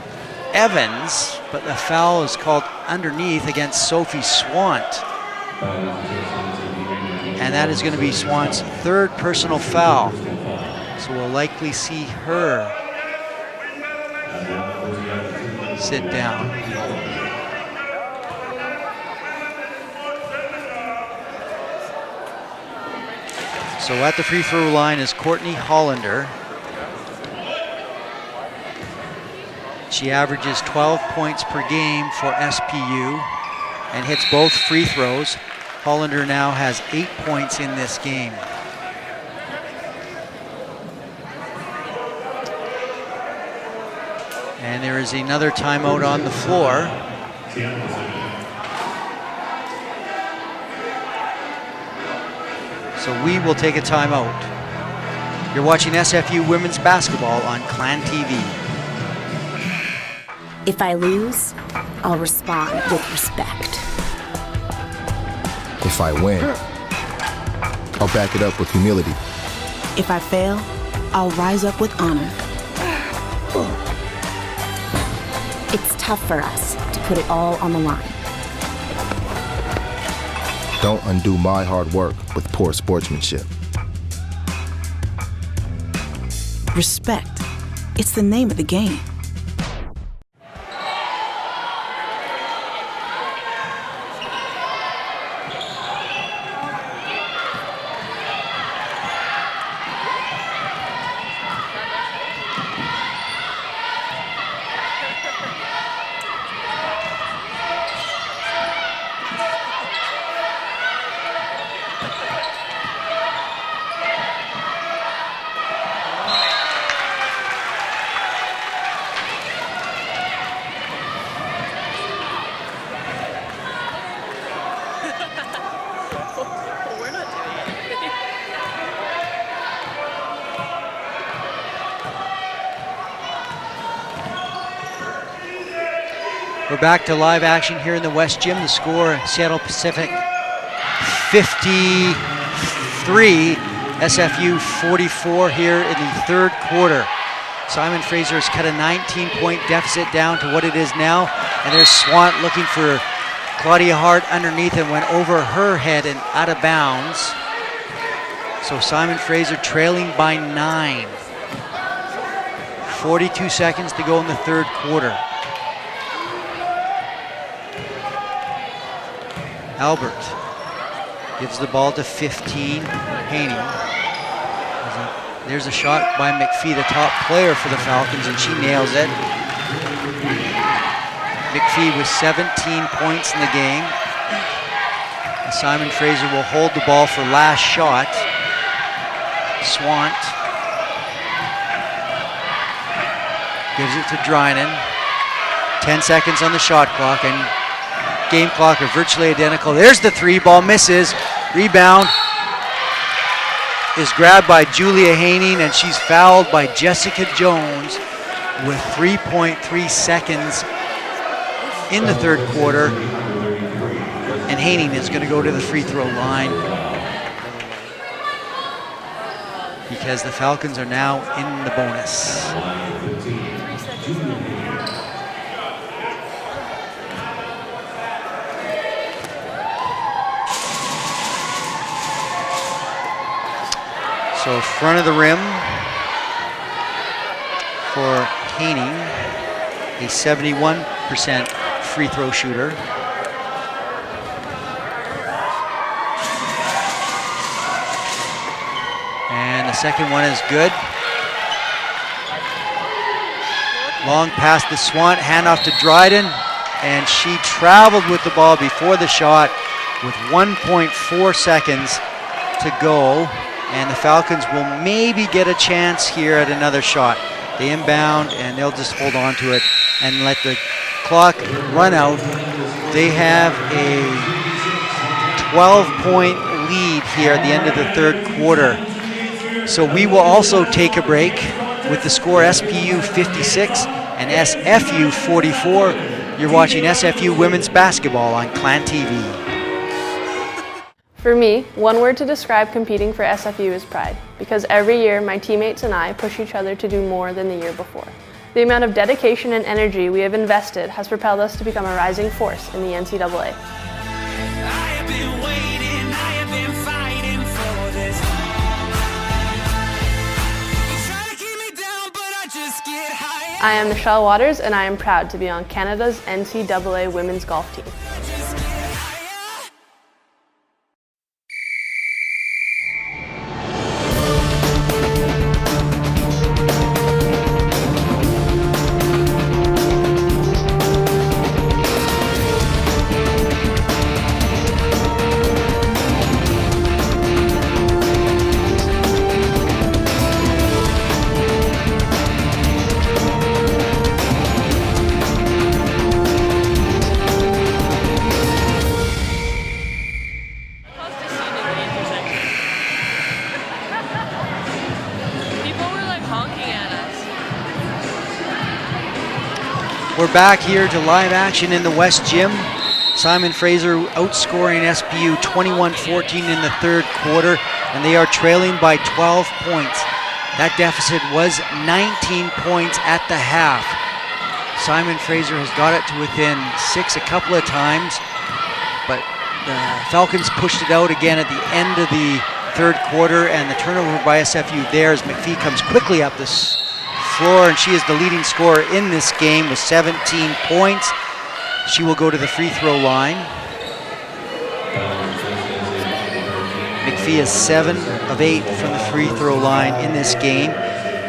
Evans, but the foul is called underneath against Sophie Swant. And that is going to be Swant's 3rd personal foul. So we'll likely see her sit down. So at the free throw line is Courtney Hollander. She averages 12 points per game for SPU and hits both free throws. Hollander now has 8 points in this game. And there is another timeout on the floor. So we will take a timeout. You're watching SFU Women's Basketball on Clan TV. If I lose, I'll respond with respect. If I win, I'll back it up with humility. If I fail, I'll rise up with honor. It's tough for us to put it all on the line. Don't undo my hard work with poor sportsmanship. Respect. It's the name of the game. We're back to live action here in the West Gym. The score, Seattle Pacific 53, SFU 44 here in the third quarter. Simon Fraser has cut a 19-point deficit down to what it is now. And there's Swant looking for Claudia Hart underneath and went over her head and out of bounds. So Simon Fraser trailing by 9. 42 seconds to go in the third quarter. Albert gives the ball to 15, Haney. There's a shot by McPhee, the top player for the Falcons, and she nails it. McPhee with 17 points in the game. And Simon Fraser will hold the ball for last shot. Swant gives it to Drynan. 10 seconds on the shot clock, and game clock are virtually identical. There's the three, ball misses. Rebound is grabbed by Julia Haney, and she's fouled by Jessica Jones with 3.3 seconds in the third quarter. And Haney is going to go to the free throw line because the Falcons are now in the bonus. So front of the rim for Haney, a 71% free throw shooter. And the second one is good. Long pass to Swant, handoff to Dryden, and she traveled with the ball before the shot with 1.4 seconds to go. And the Falcons will maybe get a chance here at another shot. They inbound and they'll just hold on to it and let the clock run out. They have a 12-point lead here at the end of the third quarter. So we will also take a break with the score SPU 56 and SFU 44. You're watching SFU Women's Basketball on Clan TV. For me, one word to describe competing for SFU is pride, because every year my teammates and I push each other to do more than the year before. The amount of dedication and energy we have invested has propelled us to become a rising force in the NCAA. I am Michelle Waters, and I am proud to be on Canada's NCAA women's golf team. We're back here to live action in the West Gym. Simon Fraser outscoring SPU 21-14 in the third quarter, and they are trailing by 12 points. That deficit was 19 points at the half. Simon Fraser has got it to within 6 a couple of times, but the Falcons pushed it out again at the end of the third quarter, and the turnover by SFU there as McPhee comes quickly up this floor, and she is the leading scorer in this game with 17 points. She will go to the free throw line. McPhee is 7 of 8 from the free throw line in this game.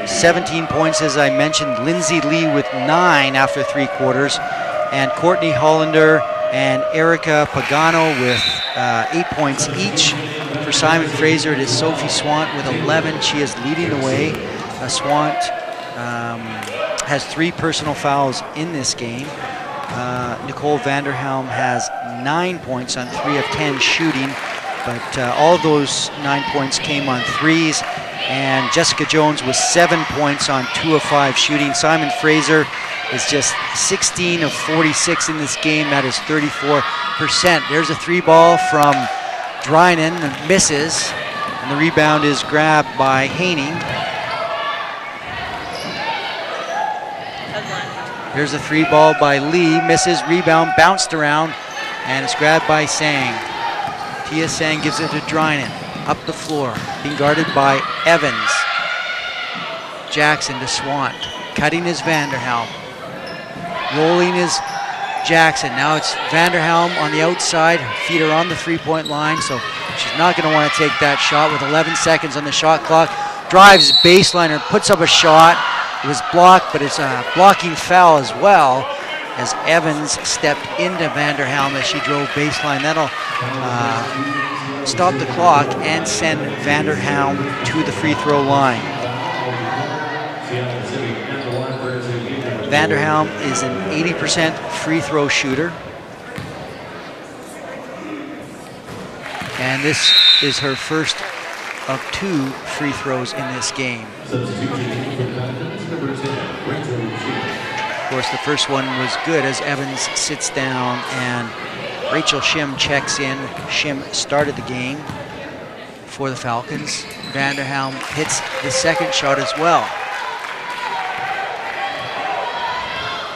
17 points, as I mentioned. Lindsay Lee with 9 after 3 quarters, and Courtney Hollander and Erica Pagano with 8 points each. For Simon Fraser, it is Sophie Swant with 11. She is leading the way. Swant has 3 personal fouls in this game. Nicole Vanderhelm has 9 points on 3 of 10 shooting, but all of those 9 points came on threes. And Jessica Jones with 7 points on 2 of 5 shooting. Simon Fraser is just 16 of 46 in this game. That is 34%. There's a 3 ball from Drynan and misses, and the rebound is grabbed by Haining. There's a 3 ball by Lee, misses, rebound, bounced around, and it's grabbed by Sang. Tia Sang gives it to Drynan, up the floor, being guarded by Evans. Jackson to Swant, cutting is Vanderhelm. Rolling is Jackson. Now it's Vanderhelm on the outside, her feet are on the 3-point line, so she's not going to want to take that shot with 11 seconds on the shot clock. Drives baseline and puts up a shot. It was blocked, but it's a blocking foul as well, as Evans stepped into Vanderhelm as she drove baseline. That'll stop the clock and send Vanderhelm to the free throw line. Vanderhelm is an 80% free throw shooter. And this is her first of 2 free throws in this game. Of course, the first one was good as Evans sits down and Rachel Shim checks in. Shim started the game for the Falcons. Vanderhelm hits the second shot as well.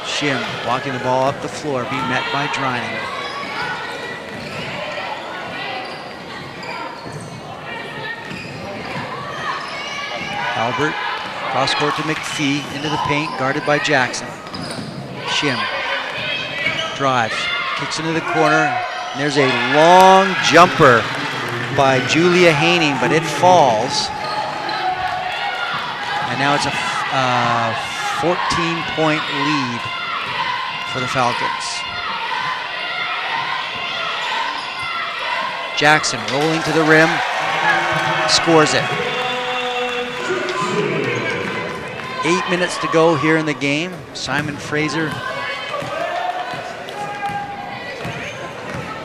Shim walking the ball up the floor, being met by Drynan. Albert, cross court to McPhee, into the paint, guarded by Jackson. Shim drives, kicks into the corner, and there's a long jumper by Julia Haining, but it falls. And now it's a 14-point lead for the Falcons. Jackson rolling to the rim, scores it. 8 minutes to go here in the game. Simon Fraser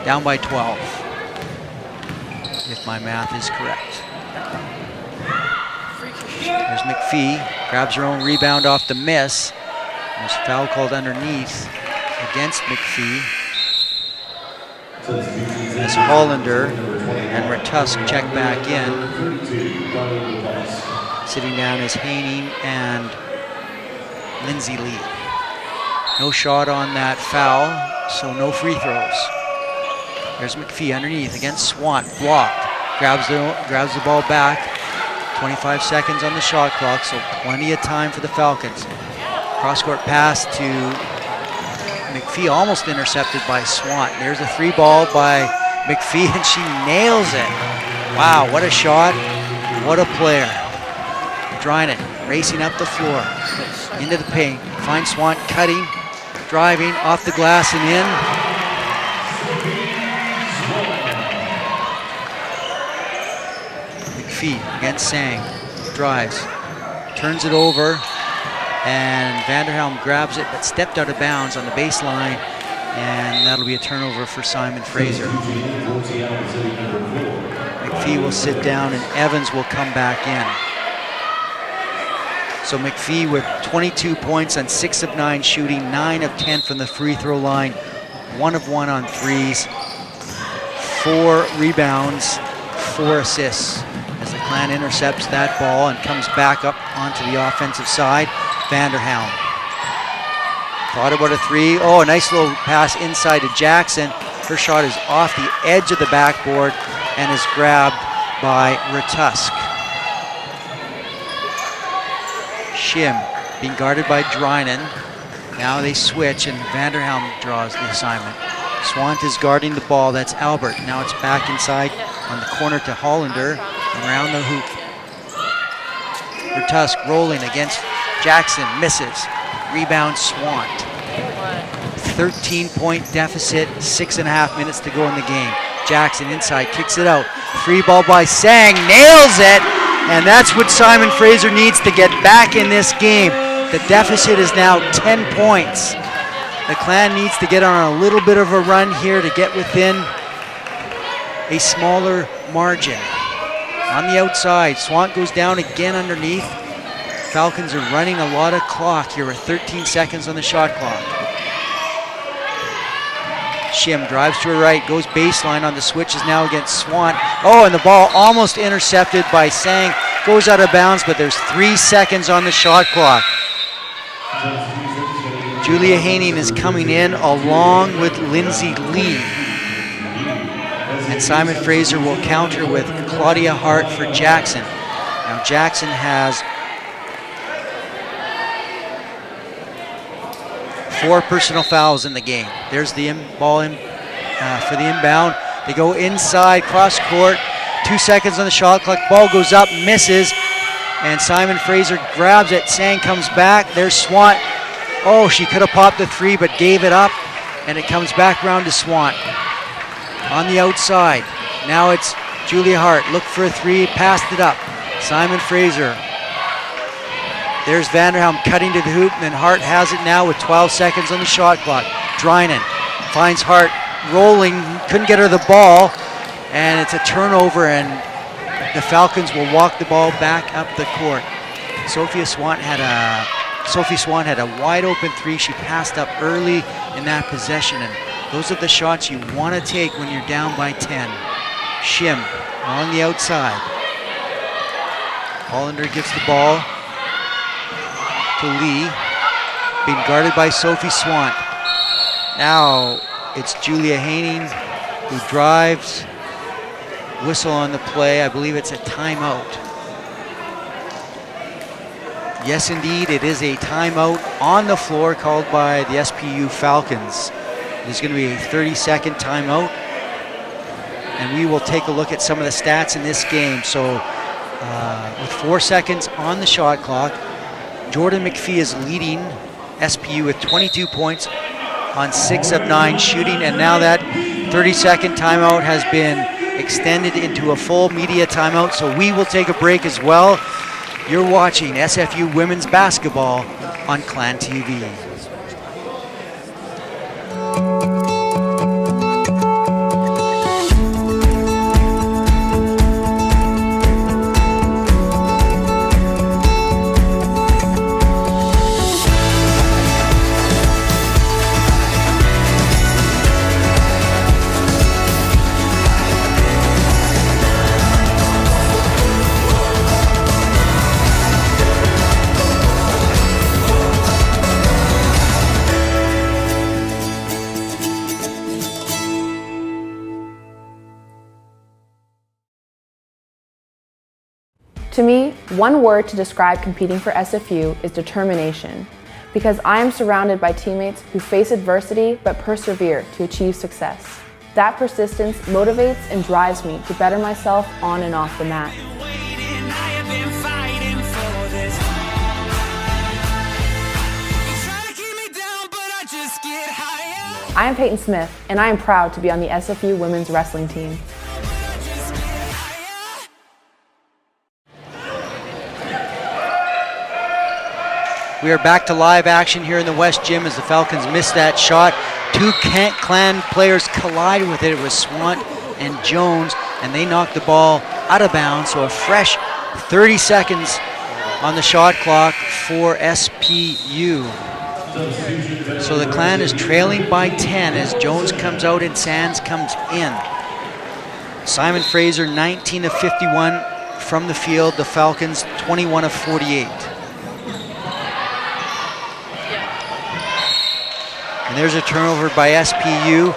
down by 12, if my math is correct. There's McPhee, grabs her own rebound off the miss. There's a foul called underneath against McPhee. As Hollander and Ratusk check back in. Sitting down is Haining and Lindsay Lee. No shot on that foul, so no free throws. There's McPhee underneath against Swant, blocked. Grabs the ball back. 25 seconds on the shot clock, so plenty of time for the Falcons. Cross-court pass to McPhee, almost intercepted by Swant. There's a 3 ball by McPhee, and she nails it. Wow, what a shot, what a player. Drynan racing up the floor, into the paint, finds Swant cutting, driving, off the glass and in. McPhee against Sang, drives, turns it over, and Vanderhelm grabs it, but stepped out of bounds on the baseline, and that'll be a turnover for Simon Fraser. McPhee will sit down, and Evans will come back in. So McPhee with 22 points on 6 of 9 shooting, 9 of 10 from the free throw line, 1 of 1 on threes, 4 rebounds, 4 assists. As the Clan intercepts that ball and comes back up onto the offensive side, Vanderhelm. Thought about a 3. Oh, a nice little pass inside to Jackson. Her shot is off the edge of the backboard and is grabbed by Ratusk. Shim being guarded by Drynan. Now they switch and Vanderhelm draws the assignment. Swant is guarding the ball. That's Albert. Now it's back inside on the corner to Hollander. Around the hoop. Ratusk rolling against Jackson. Misses. Rebound Swant. 13-point deficit. 6.5 minutes to go in the game. Jackson inside. Kicks it out. Free ball by Sang. Nails it. And that's what Simon Fraser needs to get back in this game. The deficit is now 10 points. The Clan needs to get on a little bit of a run here to get within a smaller margin. On the outside, Swant goes down again underneath. Falcons are running a lot of clock here with 13 seconds on the shot clock. Shim drives to her right, goes baseline on the switch, is now against Swant. Oh, and the ball almost intercepted by Sang. Goes out of bounds, but there's 3 seconds on the shot clock. Julia Haining is coming in along with Lindsay Lee. And Simon Fraser will counter with Claudia Hart for Jackson. Now Jackson has 4 personal fouls in the game. There's the ball in for the inbound. They go inside, cross court. 2 seconds on the shot clock. Ball goes up, misses, and Simon Fraser grabs it. Sang comes back. There's Swant. Oh, she could have popped the 3, but gave it up, and it comes back around to Swant. On the outside, now it's Julia Hart. Look for a 3, passed it up. Simon Fraser. There's Vanderhelm cutting to the hoop, and then Hart has it now with 12 seconds on the shot clock. Drynan finds Hart rolling, couldn't get her the ball, and it's a turnover, and the Falcons will walk the ball back up the court. Sophie Swant had a wide open 3. She passed up early in that possession, and those are the shots you want to take when you're down by 10. Shim on the outside. Hollander gives the ball to Lee, being guarded by Sophie Swant. Now it's Julia Haining who drives. Whistle on the play. I believe it's a timeout. Yes, indeed, it is a timeout on the floor called by the SPU Falcons. There's going to be a 30-second timeout, and we will take a look at some of the stats in this game. So with 4 seconds on the shot clock, Jordan McPhee is leading SPU with 22 points on 6 of 9 shooting, and now that 30-second timeout has been extended into a full media timeout, so we will take a break as well. You're watching SFU Women's Basketball on Clan TV. To me, one word to describe competing for SFU is determination, because I am surrounded by teammates who face adversity but persevere to achieve success. That persistence motivates and drives me to better myself on and off the mat. I am Peyton Smith, and I am proud to be on the SFU women's wrestling team. We are back to live action here in the West Gym as the Falcons missed that shot. 2 Clan players collided with it. It was Swant and Jones, and they knocked the ball out of bounds. So a fresh 30 seconds on the shot clock for SPU. So the Clan is trailing by 10 as Jones comes out and Sands comes in. Simon Fraser 19 of 51 from the field. The Falcons 21 of 48. And there's a turnover by SPU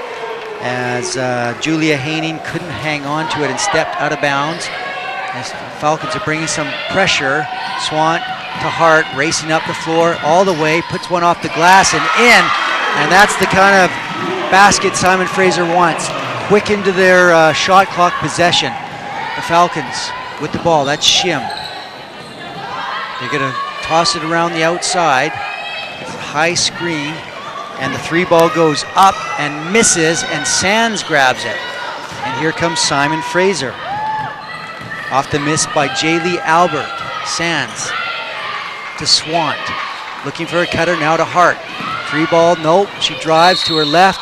as Julia Haining couldn't hang on to it and stepped out of bounds. As the Falcons are bringing some pressure. Swan to Hart, racing up the floor all the way, puts one off the glass and in. And that's the kind of basket Simon Fraser wants. Quick into their shot clock possession. The Falcons with the ball, that's Shim. They're gonna toss it around the outside. It's a high screen. And the 3 ball goes up and misses, and Sands grabs it. And here comes Simon Fraser. Off the miss by Jaylee Albert. Sands to Swant. Looking for a cutter, now to Hart. 3 ball, nope. She drives to her left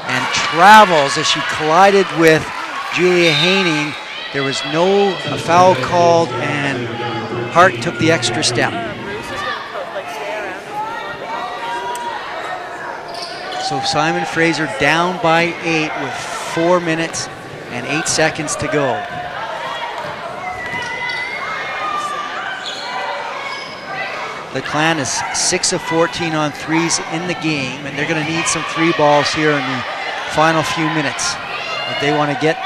and travels as she collided with Julia Haining. There was no foul called, and Hart took the extra step. So Simon Fraser down by 8 with 4 minutes and 8 seconds to go. The Clan is 6 of 14 on threes in the game, and they're going to need some 3 balls here in the final few minutes if they want to get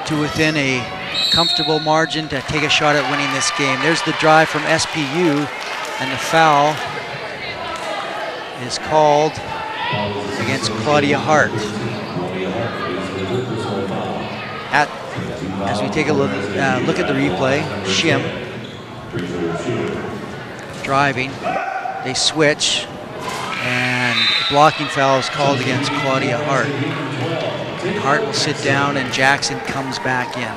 to within a comfortable margin to take a shot at winning this game. There's the drive from SPU, and the foul is called against Claudia Hart. As we take a look at the replay, Shim driving, they switch, and a blocking foul is called against Claudia Hart. And Hart will sit down and Jackson comes back in.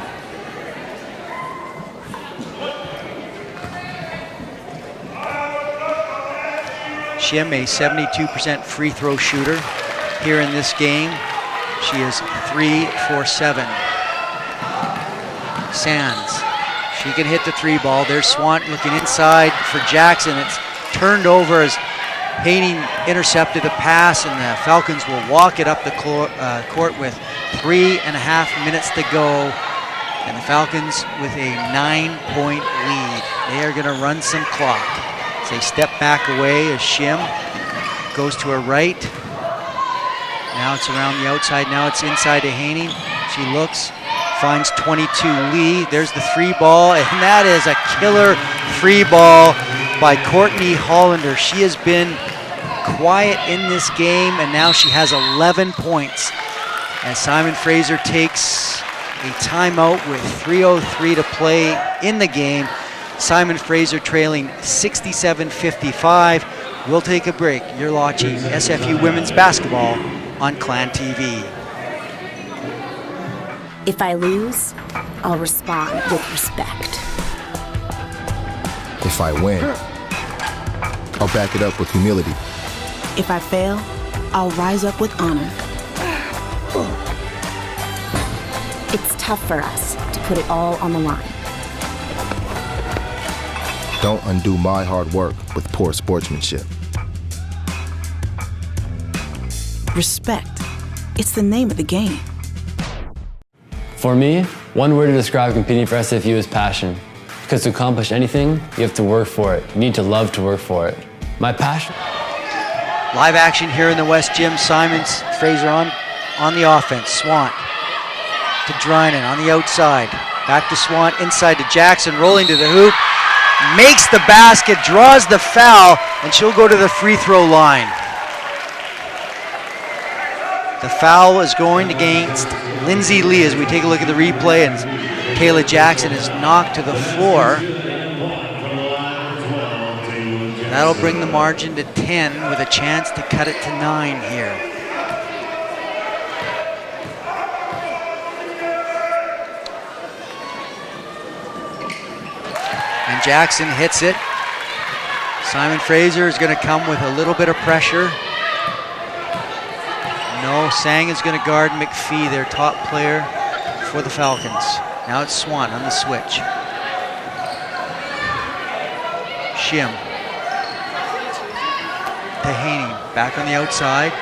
Shim, a 72% free throw shooter here in this game. She is 3 for 7. Sands, she can hit the 3 ball. There's Swant looking inside for Jackson. It's turned over as Haining intercepted the pass, and the Falcons will walk it up the court with 3.5 minutes to go. And the Falcons with a 9-point lead. They are going to run some clock. They step back away as Shim goes to her right. Now it's around the outside. Now it's inside to Haining. She looks, finds 22 Lee. There's the 3 ball, and that is a killer 3 ball by Courtney Hollander. She has been quiet in this game, and now she has 11 points. As Simon Fraser takes a timeout with 3:03 to play in the game. Simon Fraser trailing 67-55. We'll take a break. You're watching SFU Women's Basketball on Clan TV. If I lose, I'll respond with respect. If I win, I'll back it up with humility. If I fail, I'll rise up with honor. It's tough for us to put it all on the line. Don't undo my hard work with poor sportsmanship. Respect. It's the name of the game. For me, one word to describe competing for SFU is passion. Because to accomplish anything, you have to work for it. You need to love to work for it. My passion. Live action here in the West Gym. Simons Fraser on the offense. Swant to Drynan on the outside. Back to Swant, inside to Jackson, rolling to the hoop. Makes the basket, draws the foul, and she'll go to the free throw line. The foul is going against Lindsay Lee as we take a look at the replay, and Kayla Jackson is knocked to the floor. That'll bring the margin to 10 with a chance to cut it to 9 here. And Jackson hits it. Simon Fraser is going to come with a little bit of pressure. No, Sang is going to guard McPhee, their top player for the Falcons. Now it's Swan on the switch. Shim to Haney, back on the outside.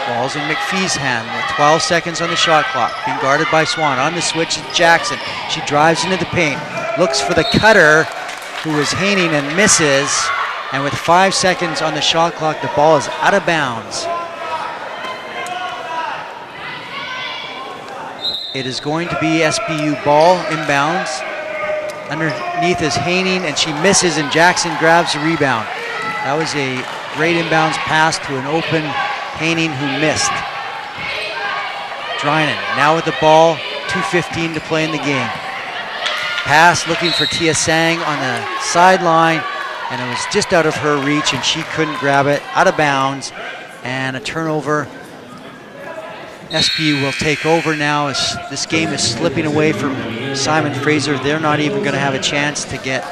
Ball's in McPhee's hand with 12 seconds on the shot clock. Being guarded by Swan. On the switch is Jackson. She drives into the paint, looks for the cutter, who is Haney, and misses. And with 5 seconds on the shot clock, the ball is out of bounds. It is going to be SPU ball inbounds. Underneath is Haney, and she misses, and Jackson grabs the rebound. That was a great inbounds pass to an open Haney who missed. Drynan now with the ball, 2:15 to play in the game. Pass looking for Tia Sang on the sideline, and it was just out of her reach, and she couldn't grab it. Out of bounds, and a turnover. SPU will take over now as this game is slipping away from Simon Fraser. They're not even going to have a chance to get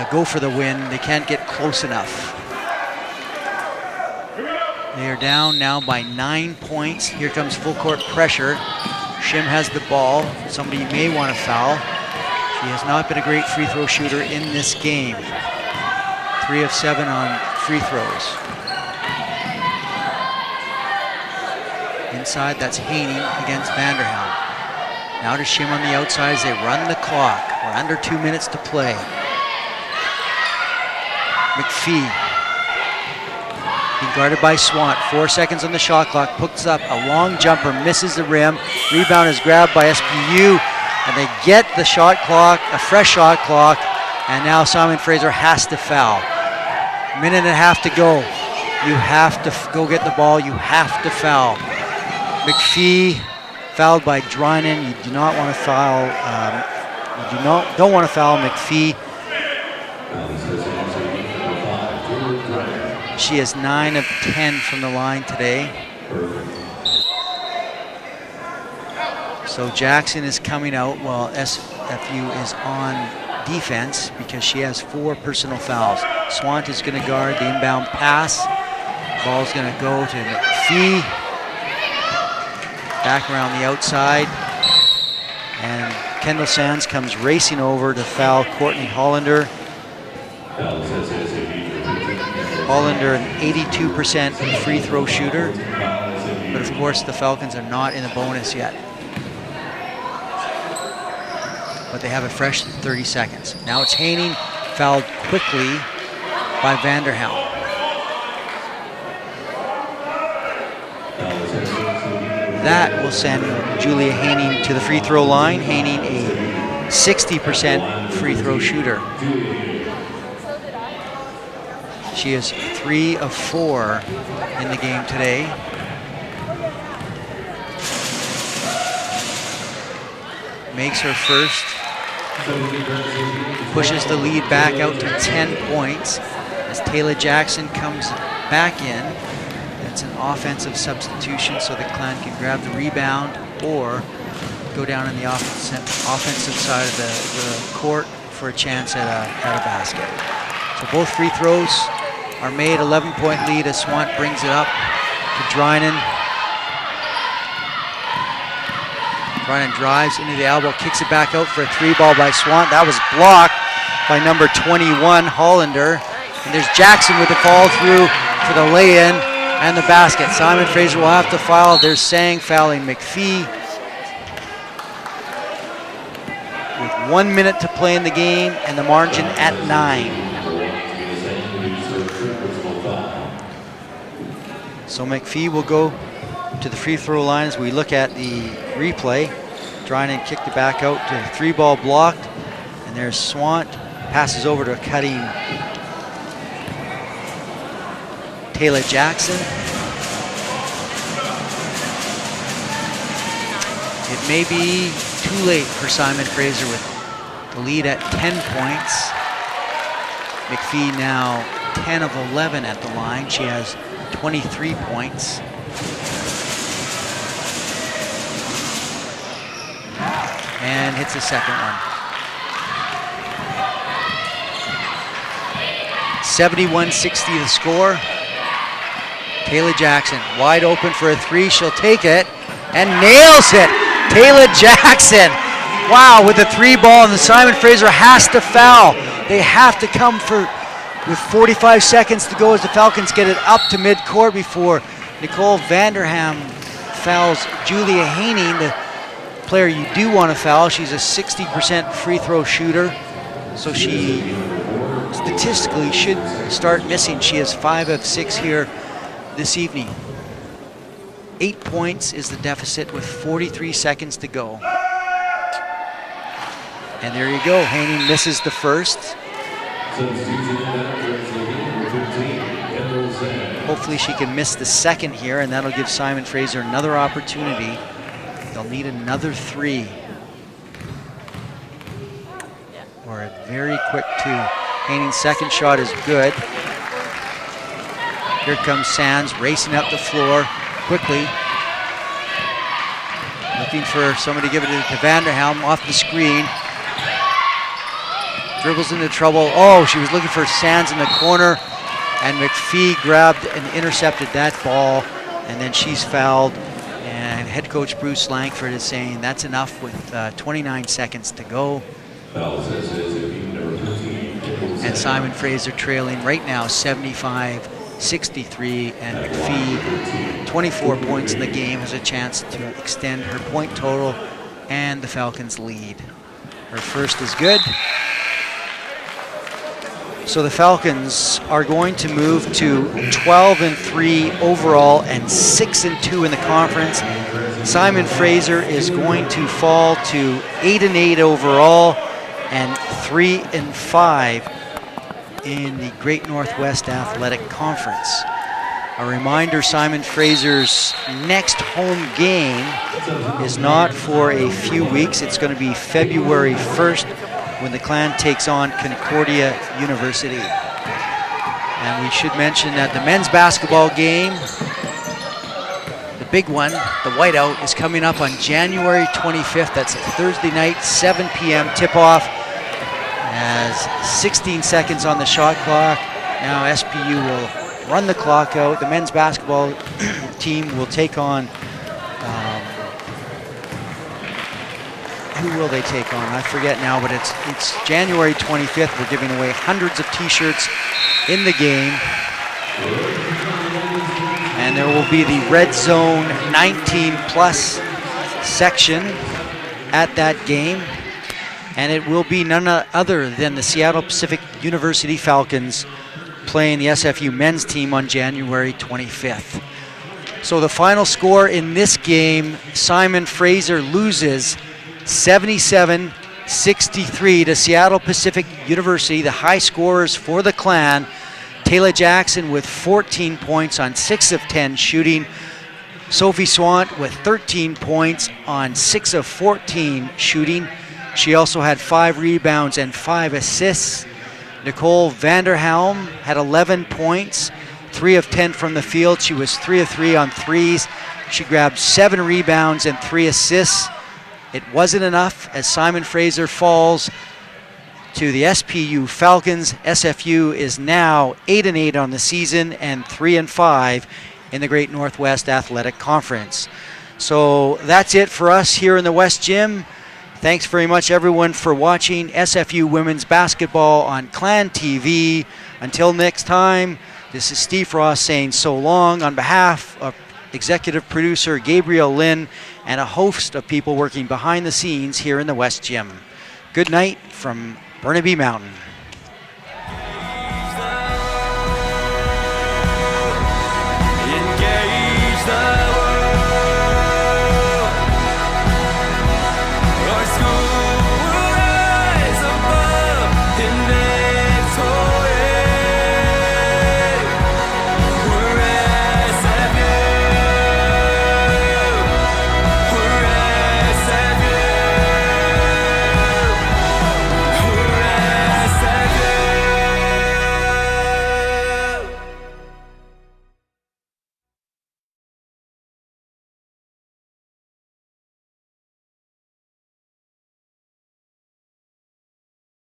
go for the win. They can't get close enough. They are down now by 9 points. Here comes full court pressure. Shim has the ball. Somebody may want to foul. She has not been a great free throw shooter in this game. 3 of 7 on free throws. Inside, that's Haney against Vanderhelm. Now to Shim on the outside as they run the clock. We're under 2 minutes to play. McPhee, being guarded by Swant. 4 seconds on the shot clock. Puts up a long jumper, misses the rim. Rebound is grabbed by SPU, and they get the shot clock, a fresh shot clock, and now Simon Fraser has to foul. Minute and a half to go. You have to go get the ball. You have to foul. McPhee fouled by Drynan. You do not want to foul. Don't want to foul McPhee. She is 9 of 10 from the line today. So Jackson is coming out while SFU is on defense because she has 4 personal fouls. Swant is going to guard the inbound pass. Ball's going to go to McPhee. Back around the outside. And Kendall Sands comes racing over to foul Courtney Hollander. Hollander, an 82% free throw shooter. But of course, the Falcons are not in the bonus yet. But they have a fresh 30 seconds. Now it's Haney, fouled quickly by Vanderhelm. That will send Julia Haney to the free throw line. Haney, a 60% free throw shooter. She is 3 of 4 in the game today. Makes her first. Pushes the lead back out to 10 points as Taylor Jackson comes back in. It's an offensive substitution so the Clan can grab the rebound or go down in the offensive side of the court for a chance at a basket. So both free throws are made. 11-point lead as Swant brings it up to Drynan. Drynan drives into the elbow, kicks it back out for a 3-ball by Swant. That was blocked by number 21, Hollander. And there's Jackson with the follow through for the lay-in and the basket. Simon Fraser will have to foul. There's Sang fouling McPhee. With 1 minute to play in the game and the margin at 9. So McPhee will go to the free throw line as we look at the replay. Drynan kicked it back out to the 3-ball blocked. And there's Swant. Passes over to a cutting Taylor Jackson. It may be too late for Simon Fraser with the lead at 10 points. McPhee now 10 of 11 at the line. She has 23 points. And hits a second one. 71-60 the score. Taylor Jackson wide open for a 3. She'll take it and nails it. Taylor Jackson. Wow, with the 3-ball, and the Simon Fraser has to foul. They have to come for with 45 seconds to go as the Falcons get it up to midcourt before Nicole Vanderham fouls Julia Haney, the player you do want to foul. She's a 60% free throw shooter, so she statistically should start missing. She is 5 of 6 here this evening. 8 points is the deficit with 43 seconds to go. And there you go, Haney misses the first. Hopefully she can miss the second here, and that'll give Simon Fraser another opportunity. They'll need another 3. Or a very quick 2. Haney's second shot is good. Here comes Sands racing up the floor quickly. Looking for somebody to give it to Vanderhelm off the screen. Dribbles into trouble. Oh, she was looking for Sands in the corner, and McPhee grabbed and intercepted that ball, and then she's fouled. And head coach Bruce Langford is saying that's enough with 29 seconds to go. And Simon Fraser trailing right now 75-63, and McPhee, 24 points in the game, has a chance to extend her point total and the Falcons' lead. Her first is good. So the Falcons are going to move to 12-3 overall and 6-2 in the conference. Simon Fraser is going to fall to 8-8 overall and 3-5 in the Great Northwest Athletic Conference. A reminder, Simon Fraser's next home game is not for a few weeks. It's going to be February 1st when the Clan takes on Concordia University. And we should mention that the men's basketball game, the big one, the whiteout, is coming up on January 25th. That's Thursday night, 7 p.m. tip-off. As 16 seconds on the shot clock. Now SPU will run the clock out. The men's basketball team will take on, who will they take on? I forget now, but it's January 25th. We're giving away hundreds of t-shirts in the game. And there will be the Red Zone 19 plus section at that game. And it will be none other than the Seattle Pacific University Falcons playing the SFU men's team on January 25th. So the final score in this game, Simon Fraser loses 77-63 to Seattle Pacific University. The high scorers for the Clan, Taylor Jackson with 14 points on 6 of 10 shooting. Sophie Swant with 13 points on 6 of 14 shooting. She also had 5 rebounds and 5 assists. Nicole Vanderhelm had 11 points, 3 of 10 from the field. She was 3 of 3 on threes. She grabbed 7 rebounds and 3 assists. It wasn't enough as Simon Fraser falls to the SPU Falcons. SFU is now 8-8 on the season and 3-5 in the Great Northwest Athletic Conference. So that's it for us here in the West Gym. Thanks very much, everyone, for watching SFU Women's Basketball on Clan TV. Until next time, this is Steve Frost saying so long on behalf of executive producer Gabriel Lynn and a host of people working behind the scenes here in the West Gym. Good night from Burnaby Mountain.